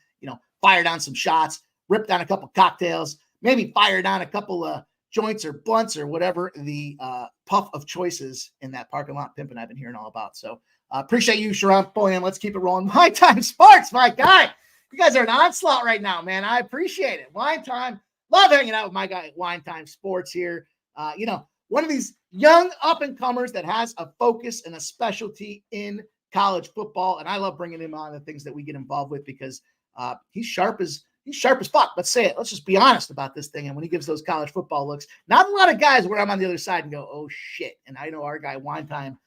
fire down some shots, rip down a couple cocktails, maybe fire down a couple of joints or blunts or whatever the puff of choices in that parking lot pimping I've been hearing all about. So appreciate you, Sharon Boyan. Let's keep it rolling. Wine Time Sports, my guy. You guys are an onslaught right now, man. I appreciate it. Wine Time. Love hanging out with my guy at Wine Time Sports here. One of these young up-and-comers that has a focus and a specialty in college football, and I love bringing him on the things that we get involved with because he's sharp as fuck. Let's say it. Let's just be honest about this thing. And when he gives those college football looks, not a lot of guys where I'm on the other side and go, oh, shit. And I know our guy Wine Time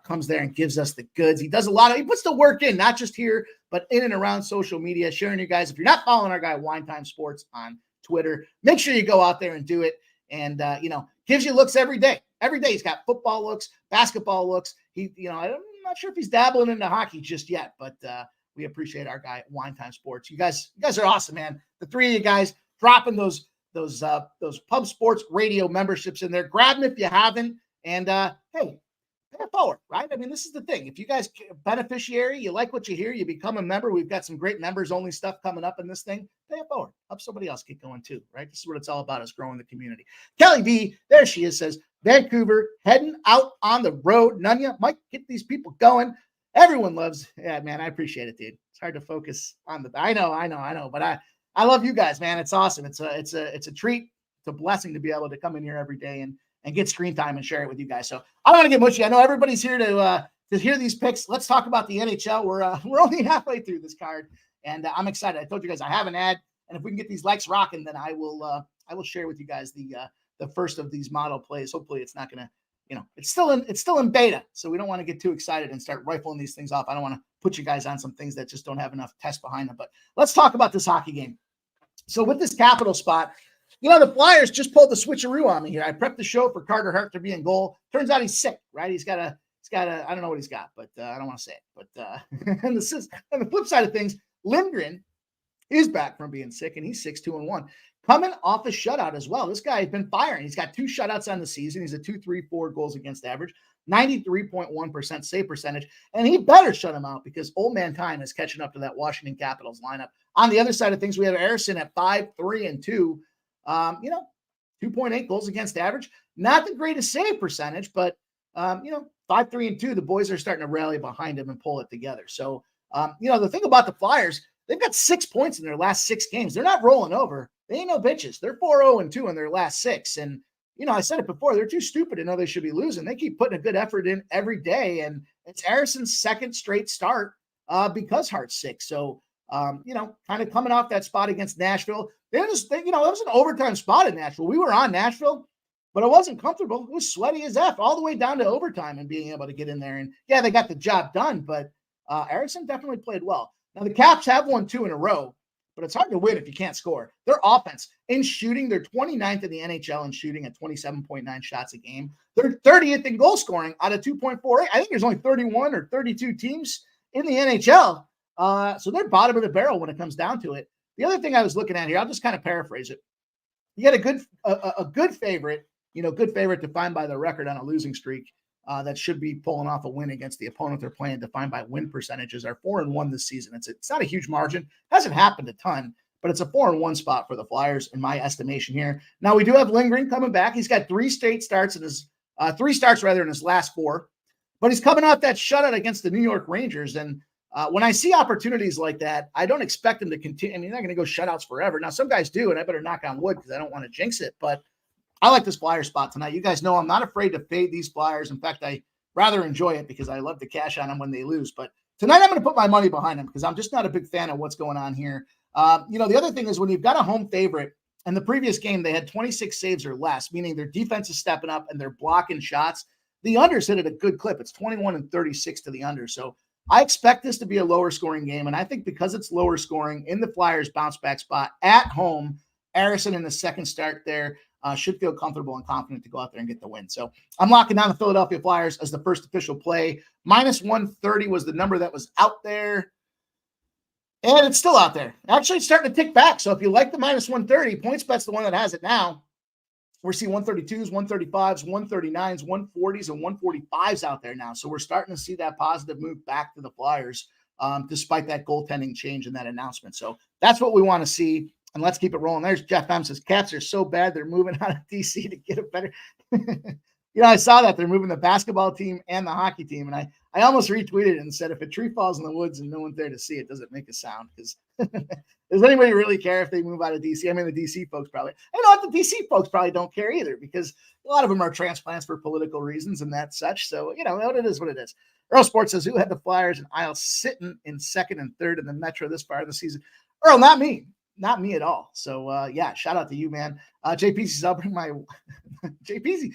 comes there and gives us the goods. He does he puts the work in, not just here, but in and around social media, sharing you guys. If you're not following our guy, Wine Time Sports on Twitter, make sure you go out there and do it. And, gives you looks every day. Every day he's got football looks, basketball looks. I'm not sure if he's dabbling into hockey just yet, but we appreciate our guy at Wine Time Sports. You guys are awesome, man. The three of you guys dropping those Pub Sports Radio memberships in there. Grab them if you haven't. And hey, pay it forward, right? I mean, this is the thing. If you guys beneficiary, you like what you hear, you become a member. We've got some great members only stuff coming up in this thing. Pay it forward. Help somebody else get going too, right? This is what it's all about, is growing the community. Kelly B, there she is, says Vancouver heading out on the road. Nunya might get these people going. Everyone loves. Yeah, man, I appreciate it, dude. It's hard to focus on I know, but I love you guys, man. It's awesome. It's a treat. It's a blessing to be able to come in here every day and get screen time and share it with you guys. So I don't want to get mushy. I know everybody's here to hear these picks. Let's talk about the NHL. We're only halfway through this card, and I'm excited. I told you guys I have an ad, and if we can get these likes rocking, then I will share with you guys the first of these model plays. Hopefully, it's not gonna, it's still in beta, so we don't want to get too excited and start rifling these things off. I don't want to put you guys on some things that just don't have enough test behind them. But let's talk about this hockey game. So with this capital spot, the Flyers just pulled the switcheroo on me here. I prepped the show for Carter Hart to be in goal. Turns out he's sick, right? He's got a, I don't know what he's got, but I don't want to say it. But and the flip side of things, Lindgren is back from being sick, and he's 6-2-1. Coming off a shutout as well. This guy has been firing. He's got 2 shutouts on the season. He's a 2.34 goals against average, 93.1% save percentage, and he better shut him out because old man time is catching up to that Washington Capitals lineup. On the other side of things, we have Harrison at 5-3-2. 2.8 goals against average. Not the greatest save percentage, but 5-3-2. The boys are starting to rally behind him and pull it together. So, the thing about the Flyers, they've got 6 points in their last 6 games. They're not rolling over. They ain't no bitches. They're 4-0-2 in their last 6. And, I said it before, they're too stupid to know they should be losing. They keep putting a good effort in every day. And it's Harrison's second straight start because Hart's sick. So, kind of coming off that spot against Nashville. It was an overtime spot in Nashville. We were on Nashville, but it wasn't comfortable. It was sweaty as F all the way down to overtime and being able to get in there. And yeah, they got the job done, but Harrison definitely played well. Now the Caps have won 2 in a row, but it's hard to win if you can't score. Their offense in shooting, they're 29th in the NHL in shooting at 27.9 shots a game. They're 30th in goal scoring out of 2.48. I think there's only 31 or 32 teams in the NHL. So they're bottom of the barrel when it comes down to it. The other thing I was looking at here, I'll just kind of paraphrase it. You get a good favorite, good favorite defined by the record on a losing streak that should be pulling off a win against the opponent they're playing, defined by win percentages, are 4-1 this season. It's not a huge margin. Hasn't happened a ton, but it's a 4-1 spot for the Flyers in my estimation here. Now we do have Lindgren coming back. He's got 3 starts in his last 4, but he's coming off that shutout against the New York Rangers. And when I see opportunities like that, I don't expect them to continue. I mean, they're not going to go shutouts forever. Now, some guys do, and I better knock on wood because I don't want to jinx it. But I like this Flyer spot tonight. You guys know I'm not afraid to fade these Flyers. In fact, I rather enjoy it because I love to cash on them when they lose. But tonight I'm going to put my money behind them because I'm just not a big fan of what's going on here. The other thing is when you've got a home favorite, and the previous game they had 26 saves or less, meaning their defense is stepping up and they're blocking shots. The unders hit at a good clip. It's 21-36 to the under. So I expect this to be a lower scoring game. And I think because it's lower scoring in the Flyers bounce back spot at home, Harrison in the second start there should feel comfortable and confident to go out there and get the win. So I'm locking down the Philadelphia Flyers as the first official play. -130 was the number that was out there. And it's still out there. Actually, it's starting to tick back. So if you like the -130, PointsBet's the one that has it now. We're seeing 132s, 135s, 139s, 140s, and 145s out there now. So we're starting to see that positive move back to the Flyers, despite that goaltending change in that announcement. So that's what we want to see. And let's keep it rolling. There's Jeff M. says, Cats are so bad, they're moving out of DC to get a better. I saw that. They're moving the basketball team and the hockey team. And I almost retweeted it and said, if a tree falls in the woods and no one's there to see it, does it make a sound? Because does anybody really care if they move out of DC? I mean, the DC folks probably. I know the DC folks probably don't care either because a lot of them are transplants for political reasons and that such. So, it is what it is. Earl Sports says, who had the Flyers and Isle sitting in second and third in the Metro this far in the season? Earl, not me. Not me at all. So, shout out to you, man. JPC says, I'll bring my JPC.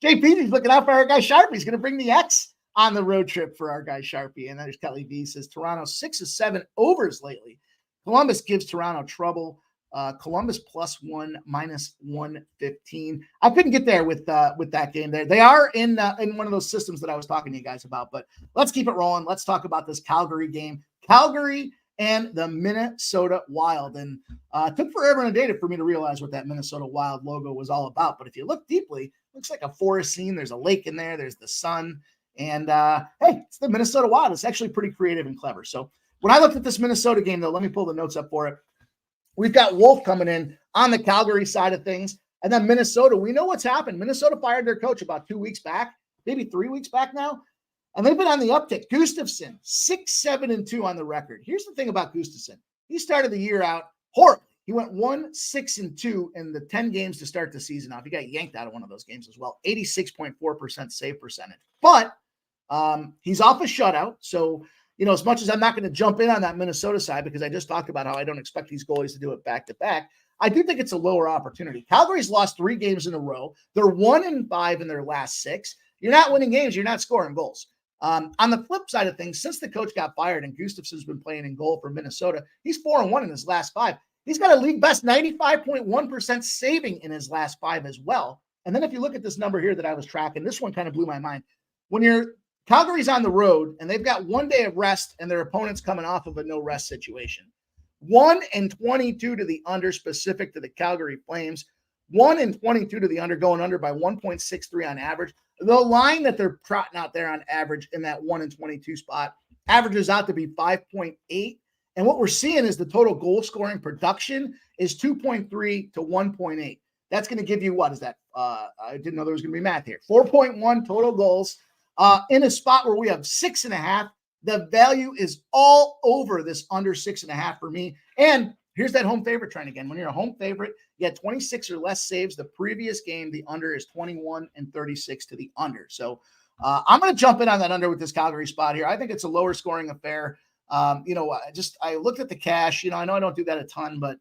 JP's looking out for our guy Sharpie. He's going to bring the X on the road trip for our guy Sharpie. And there's Kelly V says Toronto 6 of 7 overs lately. Columbus gives Toronto trouble. Columbus +1, -115. I couldn't get there with that game there. They are in one of those systems that I was talking to you guys about, but let's keep it rolling. Let's talk about this Calgary game. Calgary and the Minnesota Wild. And it took forever and a day for me to realize what that Minnesota Wild logo was all about. But if you look deeply, it looks like a forest scene. There's a lake in there. There's the sun. And hey, it's the Minnesota Wild. It's actually pretty creative and clever. So when I looked at this Minnesota game, though, let me pull the notes up for it. We've got Wolf coming in on the Calgary side of things. And then Minnesota, we know what's happened. Minnesota fired their coach about 2 weeks back, maybe 3 weeks back now. And they've been on the uptick. Gustafsson, 6-7-2 on the record. Here's the thing about Gustafsson. He started the year out horribly. He went 1-6-2 in the 10 games to start the season off. He got yanked out of one of those games as well. 86.4% save percentage. But he's off a shutout. So, as much as I'm not going to jump in on that Minnesota side because I just talked about how I don't expect these goalies to do it back-to-back, I do think it's a lower opportunity. Calgary's lost 3 games in a row. They're 1-5 in their last 6. You're not winning games. You're not scoring goals. On the flip side of things, since the coach got fired and Gustafsson's been playing in goal for Minnesota, he's 4-1 in his last 5. He's got a league best 95.1% saving in his last 5 as well. And then if you look at this number here that I was tracking, this one kind of blew my mind. When Calgary's on the road and they've got 1 day of rest and their opponent's coming off of a no rest situation, 1-22 to the under specific to the Calgary Flames, 1-22 to the under, going under by 1.63 on average. The line that they're trotting out there on average in that 1-22 spot averages out to be 5.8. And what we're seeing is the total goal scoring production is 2.3 to 1.8. That's going to give you, what is that? I didn't know there was going to be math here. 4.1 total goals in a spot where we have 6.5. The value is all over this under 6.5 for me. And here's that home favorite trend again. When you're a home favorite, you had 26 or less saves. The previous game, the under is 21-36 to the under. So I'm going to jump in on that under with this Calgary spot here. I think it's a lower scoring affair. I looked at the cash. I know I don't do that a ton, but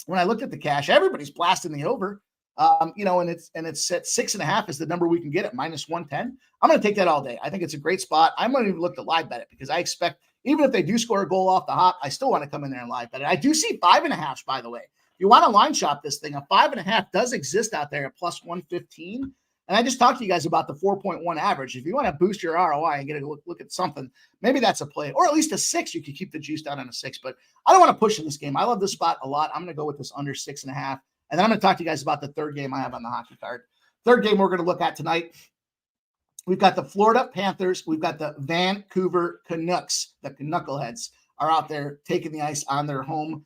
when I looked at the cash, everybody's blasting the over. And it's at 6.5 is the number we can get at -110. I'm going to take that all day. I think it's a great spot. I'm going to even look to live bet it because I expect, even if they do score a goal off the hop, I still want to come in there and live bet it. I do see 5.5s, by the way. If you want to line shop this thing, a 5.5 does exist out there at +115. And I just talked to you guys about the 4.1 average. If you want to boost your ROI and get a look at something, maybe that's a play, or at least a 6. You could keep the juice down on a 6, but I don't want to push in this game. I love this spot a lot. I'm going to go with this under 6.5. And then I'm going to talk to you guys about the third game I have on the hockey card. Third game we're going to look at tonight. We've got the Florida Panthers. We've got the Vancouver Canucks. The Knuckleheads are out there taking the ice on their home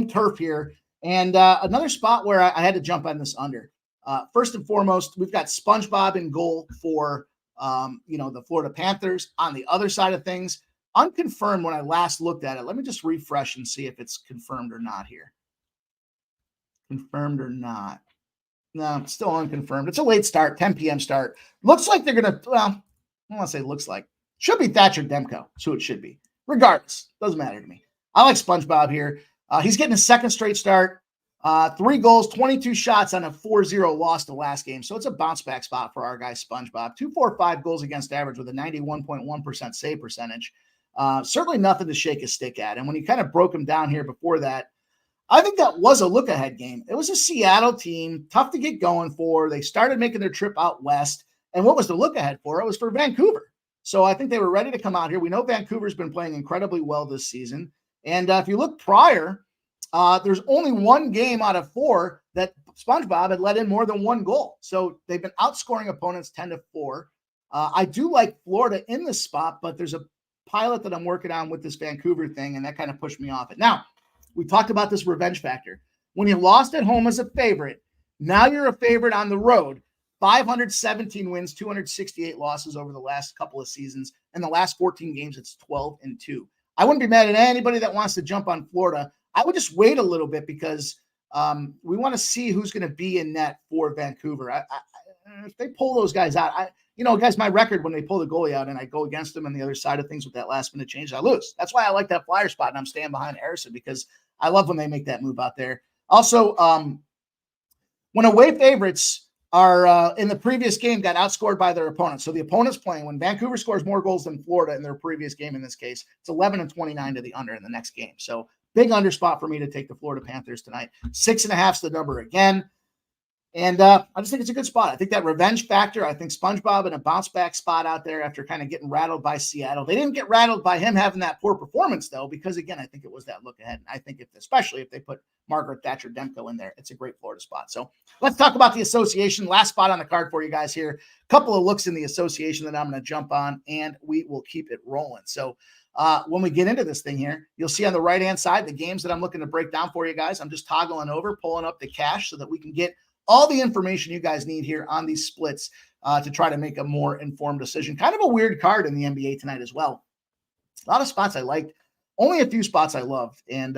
turf here. And another spot where I had to jump on this under. First and foremost, we've got SpongeBob in goal for the Florida Panthers. On the other side of things, unconfirmed when I last looked at it. Let me just refresh and see if it's confirmed or not here. Confirmed or not? No, it's still unconfirmed. It's a late start, 10 p.m. start. Looks like they're going to, I don't want to say looks like. Should be Thatcher Demko. That's who it should be. Regardless, doesn't matter to me. I like SpongeBob here. He's getting a second straight start. 3 goals, 22 shots on a 4-0 loss the last game. So it's a bounce back spot for our guy SpongeBob. 245 goals against average with a 91.1% save percentage. Certainly nothing to shake a stick at. And when you kind of broke him down here before that, I think that was a look-ahead game. It was a Seattle team, tough to get going for. They started making their trip out west. And what was the look-ahead for? It was for Vancouver. So I think they were ready to come out here. We know Vancouver's been playing incredibly well this season. And if you look prior, there's only 1 game out of 4 that SpongeBob had let in more than 1 goal. So they've been outscoring opponents 10-4. I do like Florida in this spot, but there's a pilot that I'm working on with this Vancouver thing, and that kind of pushed me off it. Now, we talked about this revenge factor. When you lost at home as a favorite, now you're a favorite on the road. 517 wins, 268 losses over the last couple of seasons. In the last 14 games, it's 12-2. I wouldn't be mad at anybody that wants to jump on Florida. I would just wait a little bit because we want to see who's going to be in net for Vancouver. If they pull those guys out, guys, my record when they pull the goalie out and I go against them on the other side of things with that last minute change, I lose. That's why I like that flyer spot and I'm staying behind Harrison because I love when they make that move out there. Also, when away favorites are in the previous game got outscored by their opponents. So the opponent's playing when Vancouver scores more goals than Florida in their previous game. In this case, it's 11-29 to the under in the next game. So big under spot for me to take the Florida Panthers tonight. 6.5 is the number again. And I just think it's a good spot. I think that revenge factor, I think SpongeBob in a bounce back spot out there after kind of getting rattled by Seattle. They didn't get rattled by him having that poor performance, though, because, again, I think it was that look ahead. And I think especially if they put Margaret Thatcher Demko in there, it's a great Florida spot. So let's talk about the association. Last spot on the card for you guys here. A couple of looks in the association that I'm going to jump on, and we will keep it rolling. So when we get into this thing here, you'll see on the right-hand side the games that I'm looking to break down for you guys. I'm just toggling over, pulling up the cash so that we can get all the information you guys need here on these splits to try to make a more informed decision. Kind of a weird card in the NBA tonight as well. A lot of spots I liked, only a few spots I loved. And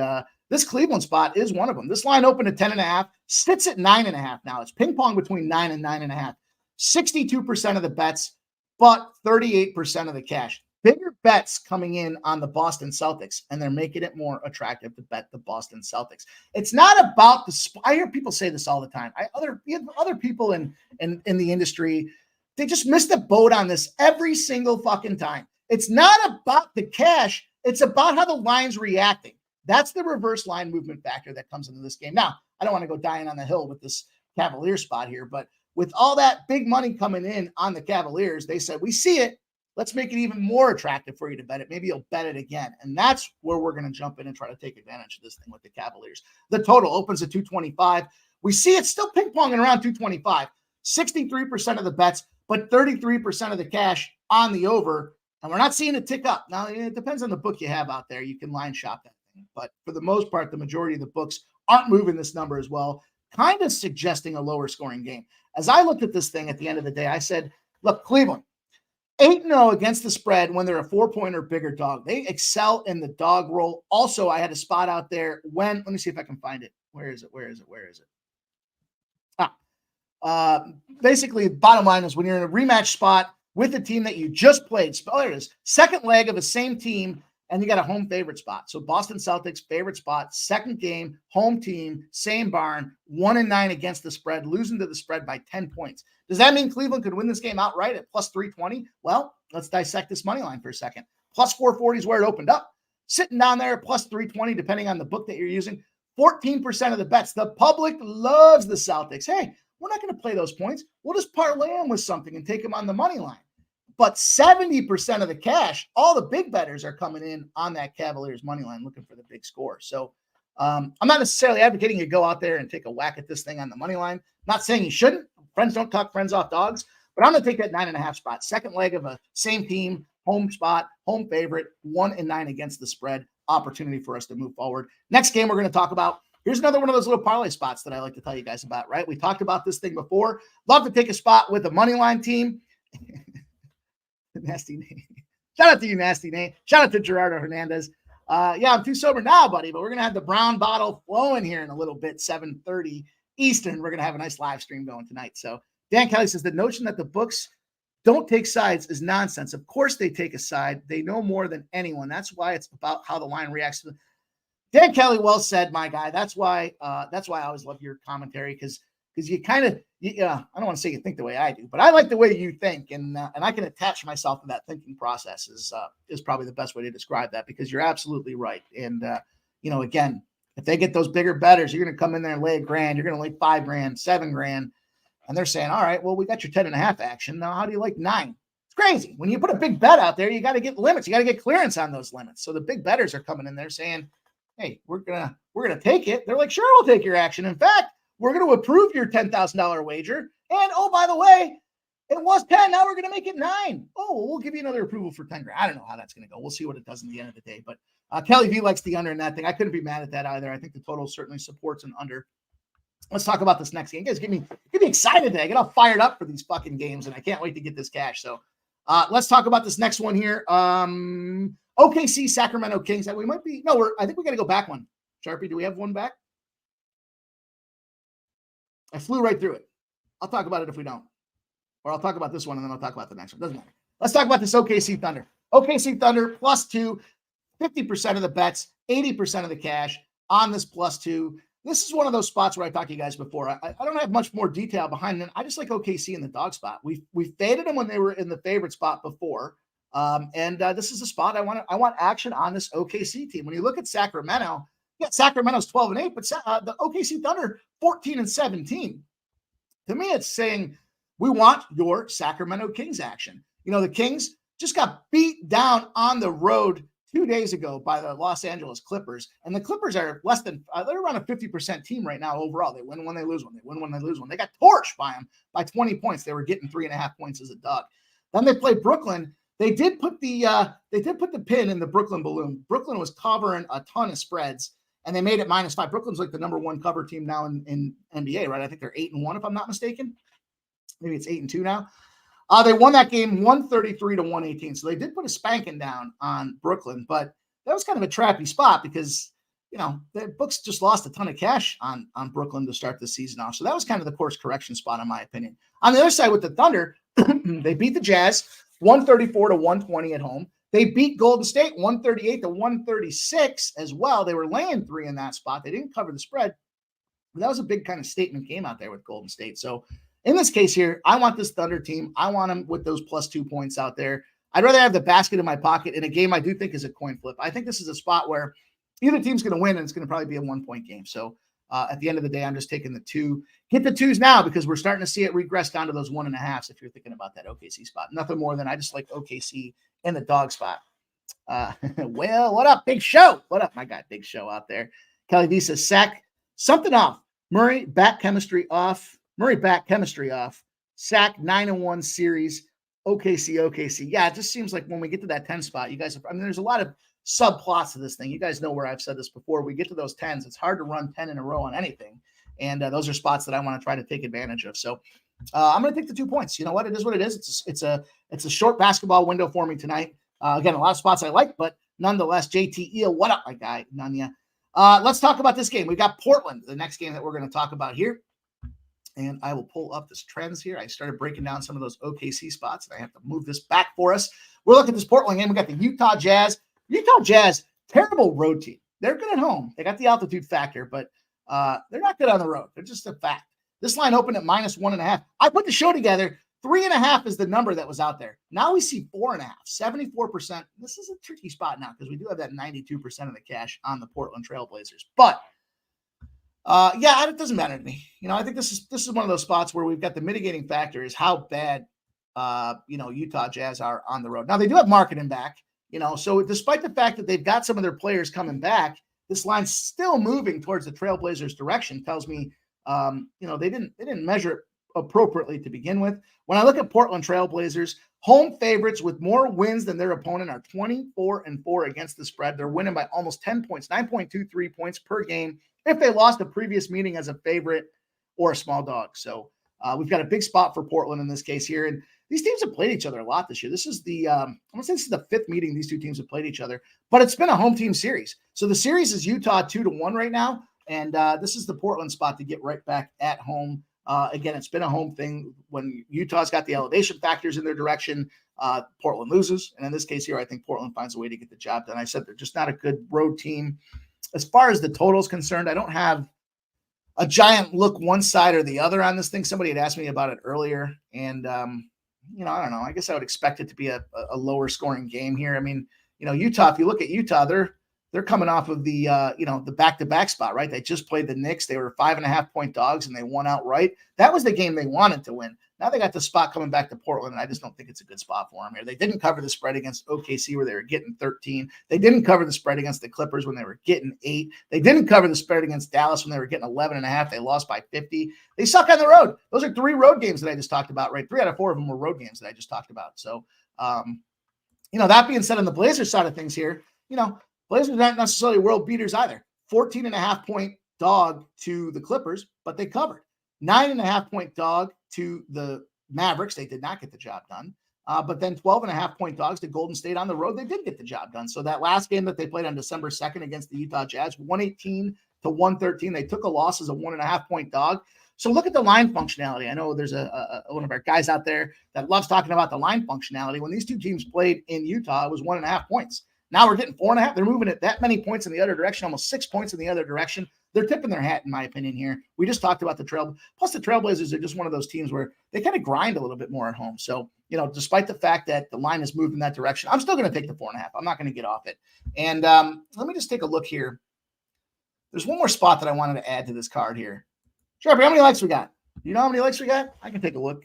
this Cleveland spot is one of them. This line opened at 10.5, sits at 9.5 now. It's ping pong between 9 and 9.5. 62% of the bets, but 38% of the cash. Bigger bets coming in on the Boston Celtics, and they're making it more attractive to bet the Boston Celtics. It's not about I hear people say this all the time. Other people in the industry, they just miss the boat on this every single fucking time. It's not about the cash. It's about how the line's reacting. That's the reverse line movement factor that comes into this game. Now, I don't want to go dying on the hill with this Cavalier spot here, but with all that big money coming in on the Cavaliers, they said, we see it. Let's make it even more attractive for you to bet it. Maybe you'll bet it again. And that's where we're going to jump in and try to take advantage of this thing with the Cavaliers. The total opens at 225. We see it's still ping-ponging around 225. 63% of the bets, but 33% of the cash on the over. And we're not seeing it tick up. Now, it depends on the book you have out there. You can line shop that thing. But for the most part, the majority of the books aren't moving this number as well, kind of suggesting a lower scoring game. As I looked at this thing at the end of the day, I said, look, Cleveland, 8-0 against the spread when they're a 4-point or bigger dog. They excel in the dog roll. Also, I had a spot out there let me see if I can find it. Where is it? Basically, bottom line is when you're in a rematch spot with a team that you just played, there it is, second leg of the same team, and you got a home favorite spot. So Boston Celtics favorite spot, second game, home team, same barn, 1-9 against the spread, losing to the spread by 10 points. Does that mean Cleveland could win this game outright at plus 320? Well, let's dissect this money line for a second. Plus 440 is where it opened up. Sitting down there at plus 320, depending on the book that you're using, 14% of the bets. The public loves the Celtics. Hey, we're not going to play those points. We'll just parlay them with something and take them on the money line. But 70% of the cash, all the big bettors are coming in on that Cavaliers money line looking for the big score. So I'm not necessarily advocating you go out there and take a whack at this thing on the money line. Not saying you shouldn't. Friends don't talk friends off dogs. But I'm going to take that 9.5 spot. Second leg of a same team, home spot, home favorite, 1-9 against the spread. Opportunity for us to move forward. Next game we're going to talk about. Here's another one of those little parlay spots that I like to tell you guys about, right? We talked about this thing before. Love to take a spot with a money line team. Nasty name. Shout out to you, nasty name. Shout out to Gerardo Hernandez. Yeah, I'm too sober now, buddy, but we're going to have the brown bottle flowing here in a little bit, 7:30 Eastern. We're going to have a nice live stream going tonight. So Dan Kelly says the notion that the books don't take sides is nonsense. Of course they take a side. They know more than anyone. That's why it's about how the line reacts to them. Dan Kelly, well said, my guy. That's why I always love your commentary because you kind of, I don't want to say you think the way I do, but I like the way you think, and I can attach myself to that thinking process is probably the best way to describe that because you're absolutely right. And again, if they get those bigger bettors, you're going to come in there and lay $1,000. You're going to lay $5,000, $7,000, and they're saying, all right, well, we got your 10.5 action. Now, how do you like 9? It's crazy. When you put a big bet out there, you got to get limits. You got to get clearance on those limits. So the big bettors are coming in there saying, hey, we're gonna take it. They're like, sure, we'll take your action. In fact, we're going to approve your $10,000 wager. And oh, by the way, it was 10. Now we're going to make it 9. Oh, well, we'll give you another approval for 10 grand. I don't know how that's going to go. We'll see what it does in the end of the day. But Kelly V likes the under in that thing. I couldn't be mad at that either. I think the total certainly supports an under. Let's talk about this next game. You guys get me excited today. I get all fired up for these fucking games, and I can't wait to get this cash. So let's talk about this next one here. OKC Sacramento Kings. I think we got to go back one. Sharpie, do we have one back? I flew right through it. I'll talk about it if we don't. Or I'll talk about this one and then I'll talk about the next one. Doesn't matter. Let's talk about this OKC Thunder. OKC Thunder +2, 50% of the bets, 80% of the cash on this +2. this is one of those spots where I talked to you guys before. I don't have much more detail behind them. I just like OKC in the dog spot. We faded them when they were in the favorite spot before. This is a spot I want action on this OKC team. When you look at Sacramento, Sacramento's 12-8, but the OKC Thunder 14-17. To me, it's saying we want your Sacramento Kings action. The Kings just got beat down on the road 2 days ago by the Los Angeles Clippers, and the Clippers are they're around a 50% team right now overall. They win when they lose one. They win when they lose one. They got torched by them by 20 points. They were getting 3.5 points as a dog. Then they played Brooklyn. They did put the pin in the Brooklyn balloon. Brooklyn was covering a ton of spreads, and they made it -5. Brooklyn's like the number one cover team now in NBA, right? I think they're 8-1 if I'm not mistaken. Maybe it's 8-2 now. They won that game 133-118. So they did put a spanking down on Brooklyn, but that was kind of a trappy spot because, the books just lost a ton of cash on Brooklyn to start the season off. So that was kind of the course correction spot, in my opinion. On the other side with the Thunder, they beat the Jazz 134-120 at home. They beat Golden State 138-136 as well. They were laying 3 in that spot. They didn't cover the spread, but that was a big kind of statement game out there with Golden State. So in this case here, I want this Thunder team. I want them with those +2 points out there. I'd rather have the basket in my pocket in a game I do think is a coin flip. I think this is a spot where either team's going to win, and it's going to probably be a 1-point game. So at the end of the day, I'm just taking the 2. Get the 2s now because we're starting to see it regress down to those 1.5s if you're thinking about that OKC spot. Nothing more than I just like OKC in the dog spot. Well, what up, Big Show? What up, my guy, Big Show out there? Kelly V says, Sack, something off. Murray, back chemistry off. Sack 9-1 series. OKC. Yeah, it just seems like when we get to that 10 spot, you guys, there's a lot of subplots to this thing. You guys know where I've said this before. We get to those 10s. It's hard to run 10 in a row on anything. And those are spots that I want to try to take advantage of. So I'm going to take the 2 points. You know what? It is what it is. It's a short basketball window for me tonight. Again, a lot of spots I like, but nonetheless, JT Eel, what up, my guy? Nanya. Let's talk about this game. We got Portland, the next game that we're going to talk about here. And I will pull up this trends here. I started breaking down some of those OKC spots, and I have to move this back for us. We're looking at this Portland game. We got the Utah Jazz. Utah Jazz, terrible road team. They're good at home. They got the altitude factor, but they're not good on the road. They're just a fact. This line opened at -1.5. I put the show together. 3.5 is the number that was out there. Now we see 4.5, 74%. This is a tricky spot now because we do have that 92% of the cash on the Portland Trailblazers. But it doesn't matter to me. I think this is one of those spots where we've got the mitigating factor is how bad, Utah Jazz are on the road. Now they do have marketing back, so despite the fact that they've got some of their players coming back, this line's still moving towards the Trailblazers direction. Tells me, they didn't measure it appropriately to begin with. When I look at Portland Trailblazers, home favorites with more wins than their opponent are 24-4 against the spread. They're winning by almost 10 points, 9.23 points per game if they lost a previous meeting as a favorite or a small dog. So we've got a big spot for Portland in this case here. And these teams have played each other a lot this year. This is I'm going to say this is the 5th meeting these two teams have played each other, but it's been a home team series. So the series is Utah 2-1 right now. And this is the Portland spot to get right back at home. Again, it's been a home thing. When Utah's got the elevation factors in their direction, Portland loses. And in this case here, I think Portland finds a way to get the job done. I said they're just not a good road team. As far as the total is concerned, I don't have a giant look one side or the other on this thing. Somebody had asked me about it earlier. And, I don't know. I guess I would expect it to be a lower scoring game here. Utah, if you look at Utah, they're coming off of the the back-to-back spot, right? They just played the Knicks. They were 5.5-point dogs and they won outright. That was the game they wanted to win. Now they got the spot coming back to Portland, and I just don't think it's a good spot for them here. They didn't cover the spread against OKC where they were getting 13. They didn't cover the spread against the Clippers when they were getting 8. They didn't cover the spread against Dallas when they were getting 11.5. They lost by 50. They suck on the road. Those are 3 road games that I just talked about, right? 3 out of 4 of them were road games that I just talked about. So, that being said, on the Blazers side of things here, Blazers aren't necessarily world beaters either. 14.5-point dog to the Clippers, but they covered. 9.5-point dog to the Mavericks. They did not get the job done. But then 12.5-point dogs to Golden State on the road. They did get the job done. So that last game that they played on December 2nd against the Utah Jazz, 118-113. They took a loss as a 1.5-point dog. So look at the line functionality. I know there's one of our guys out there that loves talking about the line functionality. When these two teams played in Utah, it was 1.5 points. Now we're getting 4.5. They're moving it that many points in the other direction, almost 6 points in the other direction. They're tipping their hat, in my opinion, here. We just talked about the Trail. Plus, the Trailblazers are just one of those teams where they kind of grind a little bit more at home. So, despite the fact that the line has moved in that direction, I'm still going to take the 4.5. I'm not going to get off it. And let me just take a look here. There's one more spot that I wanted to add to this card here. Sharpie, how many likes we got? You know how many likes we got? I can take a look.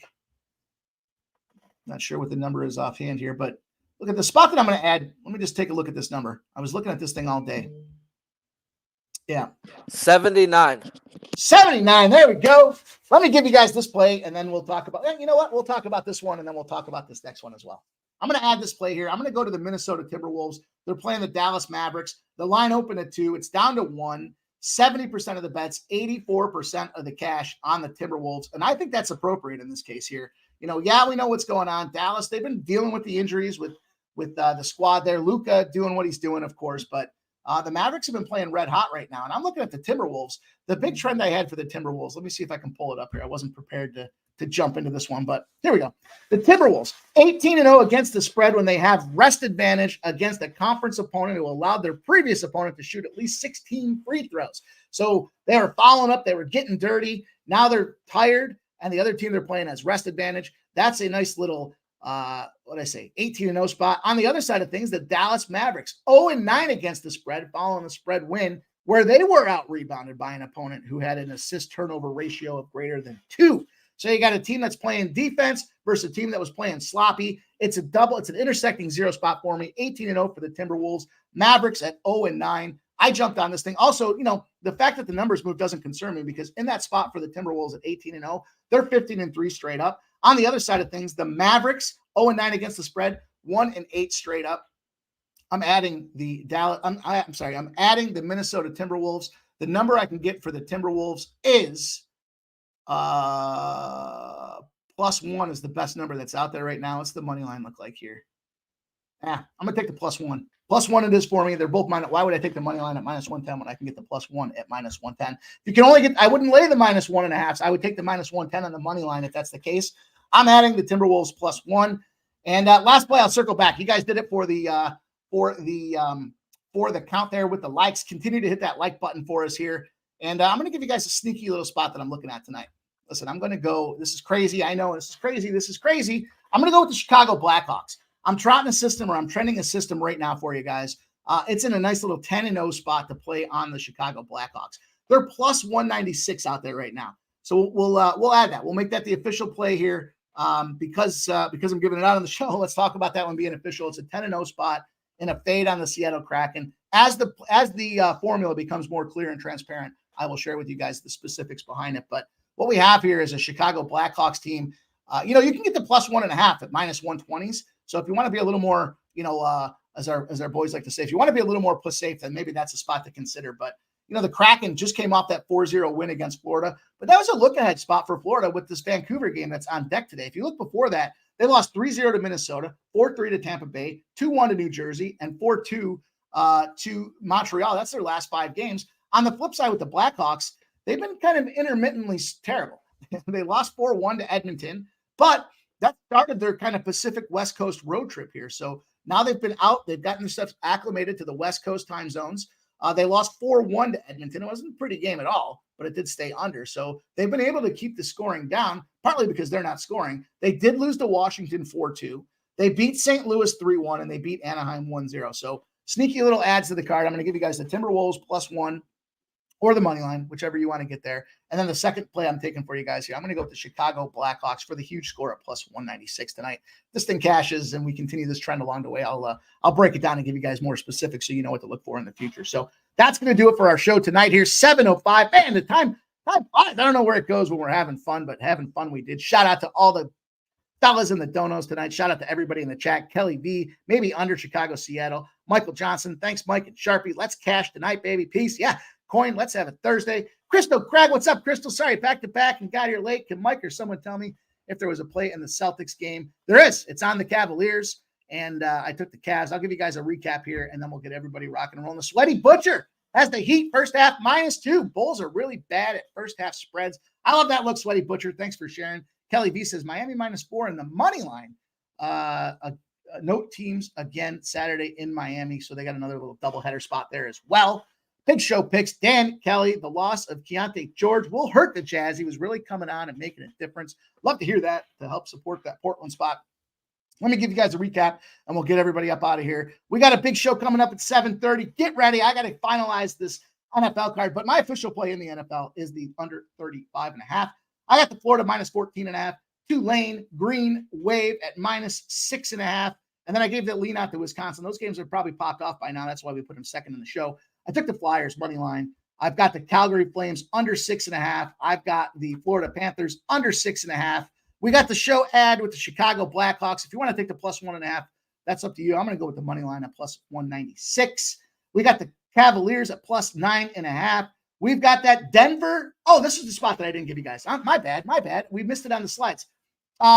Not sure what the number is offhand here, but look at the spot that I'm going to add. Let me just take a look at this number. I was looking at this thing all day. Yeah. 79. 79. There we go. Let me give you guys this play, and then we'll talk about, you know what? We'll talk about this one, and then we'll talk about this next one as well. I'm going to add this play here. I'm going to go to the Minnesota Timberwolves. They're playing the Dallas Mavericks. The line opened at 2. It's down to 1. 70% of the bets, 84% of the cash on the Timberwolves. And I think that's appropriate in this case here. We know what's going on. Dallas, they've been dealing with the injuries with the squad there. Luka doing what he's doing, of course, but the Mavericks have been playing red hot right now. And I'm looking at the Timberwolves. The big trend I had for the Timberwolves, let me see if I can pull it up here. I wasn't prepared to jump into this one, but here we go. The Timberwolves, 18-0 against the spread when they have rest advantage against a conference opponent who allowed their previous opponent to shoot at least 16 free throws. So they were following up. They were getting dirty. Now they're tired, and the other team they're playing has rest advantage. That's a nice little 18-0 spot. On the other side of things, the Dallas Mavericks, 0-9 against the spread, following the spread win, where they were out-rebounded by an opponent who had an assist-turnover ratio of greater than 2. So you got a team that's playing defense versus a team that was playing sloppy. It's an intersecting 0 spot for me. 18-0 for the Timberwolves. Mavericks at 0-9. I jumped on this thing. Also, the fact that the numbers move doesn't concern me because in that spot for the Timberwolves at 18-0, they're 15-3 straight up. On the other side of things, the Mavericks 0-9 against the spread, 1-8 straight up. I'm adding the I'm adding the Minnesota Timberwolves. The number I can get for the Timberwolves is +1 is the best number that's out there right now. What's the money line look like here? I'm gonna take the +1. +1 it is for me. They're both minus. Why would I take the money line at -110 when I can get the +1 at -110? If you can only I wouldn't lay the -1.5. I would take the -110 on the money line if that's the case. I'm adding the Timberwolves +1. And last play, I'll circle back. You guys did it for the count there with the likes. Continue to hit that like button for us here. And I'm going to give you guys a sneaky little spot that I'm looking at tonight. Listen, I'm going to go. This is crazy. I know this is crazy. This is crazy. I'm going to go with the Chicago Blackhawks. I'm trotting a system, or I'm trending a system right now for you guys. It's in a nice little 10-0 spot to play on the Chicago Blackhawks. They're +196 out there right now. So we'll add that. We'll make that the official play here because I'm giving it out on the show. Let's talk about that one being official. It's a 10-0 spot in a fade on the Seattle Kraken. As the formula becomes more clear and transparent, I will share with you guys the specifics behind it. But what we have here is a Chicago Blackhawks team. You can get the +1.5 at -120s. So if you want to be a little more, as our boys like to say, if you want to be a little more plus safe, then maybe that's a spot to consider. But the Kraken just came off that 4-0 win against Florida, but that was a look-ahead spot for Florida with this Vancouver game that's on deck today. If you look before that, they lost 3-0 to Minnesota, 4-3 to Tampa Bay, 2-1 to New Jersey, and 4-2 to Montreal. That's their last 5 games. On the flip side with the Blackhawks, they've been kind of intermittently terrible. They lost 4-1 to Edmonton, but that started their kind of Pacific West Coast road trip here. So now they've been out. They've gotten themselves acclimated to the West Coast time zones. They lost 4-1 to Edmonton. It wasn't a pretty game at all, but it did stay under. So they've been able to keep the scoring down, partly because they're not scoring. They did lose to Washington 4-2. They beat St. Louis 3-1, and they beat Anaheim 1-0. So sneaky little adds to the card. I'm going to give you guys the Timberwolves +1 or the money line, whichever you want to get there. And then the second play I'm taking for you guys here, I'm going to go with the Chicago Blackhawks for the huge score at +196 tonight. This thing cashes and we continue this trend along the way. I'll break it down and give you guys more specifics so you know what to look for in the future. So that's going to do it for our show tonight here. 7:05. Man, the time flies. I don't know where it goes when we're having fun, but having fun we did. Shout out to all the fellas in the donos tonight. Shout out to everybody in the chat. Kelly V, maybe under Chicago, Seattle. Michael Johnson. Thanks, Mike and Sharpie. Let's cash tonight, baby. Peace. Yeah. Coin, let's have it Thursday. Crystal Craig, what's up, Crystal? Sorry, back to back and got here late. Can Mike or someone tell me if there was a play in the Celtics game? There is. It's on the Cavaliers, and I took the Cavs. I'll give you guys a recap here, and then we'll get everybody rocking and rolling. The Sweaty Butcher has the Heat first half -2. Bulls are really bad at first half spreads. I love that look, Sweaty Butcher. Thanks for sharing. Kelly V says Miami -4 and the money line note teams again Saturday in Miami. So they got another little doubleheader spot there as well. Big show picks. Dan Kelly, the loss of Keontae George will hurt the Jazz. He was really coming on and making a difference. Love to hear that to help support that Portland spot. Let me give you guys a recap, and we'll get everybody up out of here. We got a big show coming up at 7:30. Get ready. I got to finalize this NFL card, but my official play in the NFL is the under 35.5. I got the Florida minus 14.5. Tulane, Green Wave at minus 6.5. And then I gave that lean out to Wisconsin. Those games have probably popped off by now. That's why we put them second in the show. I took the Flyers money line. I've got the Calgary Flames under 6.5. I've got the Florida Panthers under 6.5. We got the show ad with the Chicago Blackhawks. If you want to take the plus 1.5, that's up to you. I'm going to go with the money line at plus 196. We got the Cavaliers at plus 9.5. We've got that Denver. Oh, this is the spot that I didn't give you guys. My bad. We missed it on the slides.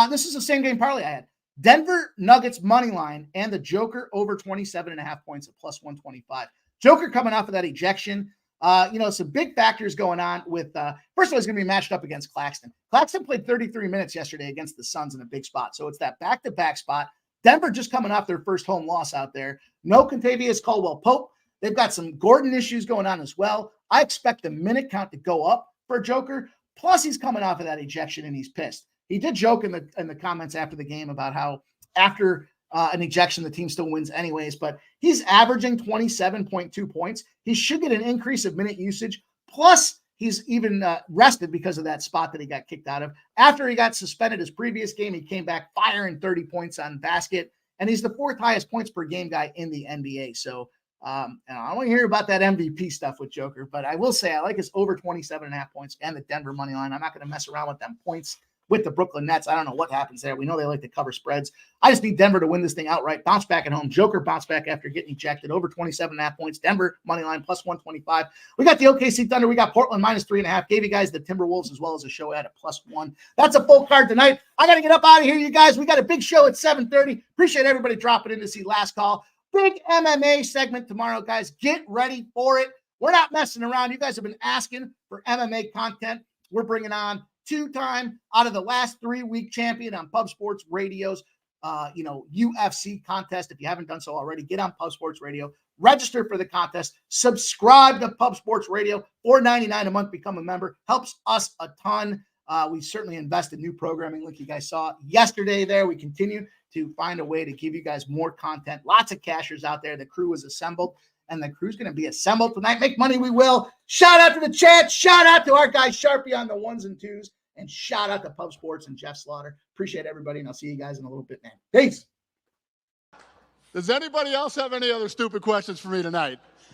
This is the same game parlay I had. Denver Nuggets money line and the Joker over 27.5 points at plus 125. Joker coming off of that ejection. Some big factors going on with, first of all, he's going to be matched up against Claxton. Claxton played 33 minutes yesterday against the Suns in a big spot. So it's that back-to-back spot. Denver just coming off their first home loss out there. No Contavious Caldwell-Pope. They've got some Gordon issues going on as well. I expect the minute count to go up for Joker. Plus, he's coming off of that ejection and he's pissed. He did joke in the comments after the game about how after an ejection, the team still wins anyways, but he's averaging 27.2 points. He should get an increase of minute usage. Plus, he's even rested because of that spot that he got kicked out of. After he got suspended his previous game, he came back firing 30 points on basket, and he's the fourth highest points per game guy in the NBA. So and I want to hear about that MVP stuff with Joker, but I will say I like his over 27.5 points and the Denver money line. I'm not going to mess around with them points with the Brooklyn Nets. I don't know what happens there. We know they like to cover spreads. I just need Denver to win this thing outright. Bounce back at home. Joker bounce back after getting ejected. Over 27.5 points. Denver money line plus 125. We got the OKC Thunder. We got Portland minus 3.5. Gave you guys the Timberwolves as well as a show at plus 1. That's a full card tonight. I got to get up out of here, you guys. We got a big show at 7:30. Appreciate everybody dropping in to see Last Call. Big MMA segment tomorrow, guys. Get ready for it. We're not messing around. You guys have been asking for MMA content. We're bringing on two-time out of the last 3-week champion on Pub Sports Radio's, UFC contest. If you haven't done so already, get on Pub Sports Radio, register for the contest, subscribe to Pub Sports Radio, $4.99 a month, become a member. Helps us a ton. We certainly invest in new programming like you guys saw yesterday there. We continue to find a way to give you guys more content. Lots of cashers out there. The crew is assembled, and the crew's going to be assembled tonight. Make money, we will. Shout out to the chat. Shout out to our guy Sharpie on the 1s and 2s. And shout out to Pub Sports and Jeff Slaughter. Appreciate everybody, and I'll see you guys in a little bit, man. Peace. Does anybody else have any other stupid questions for me tonight?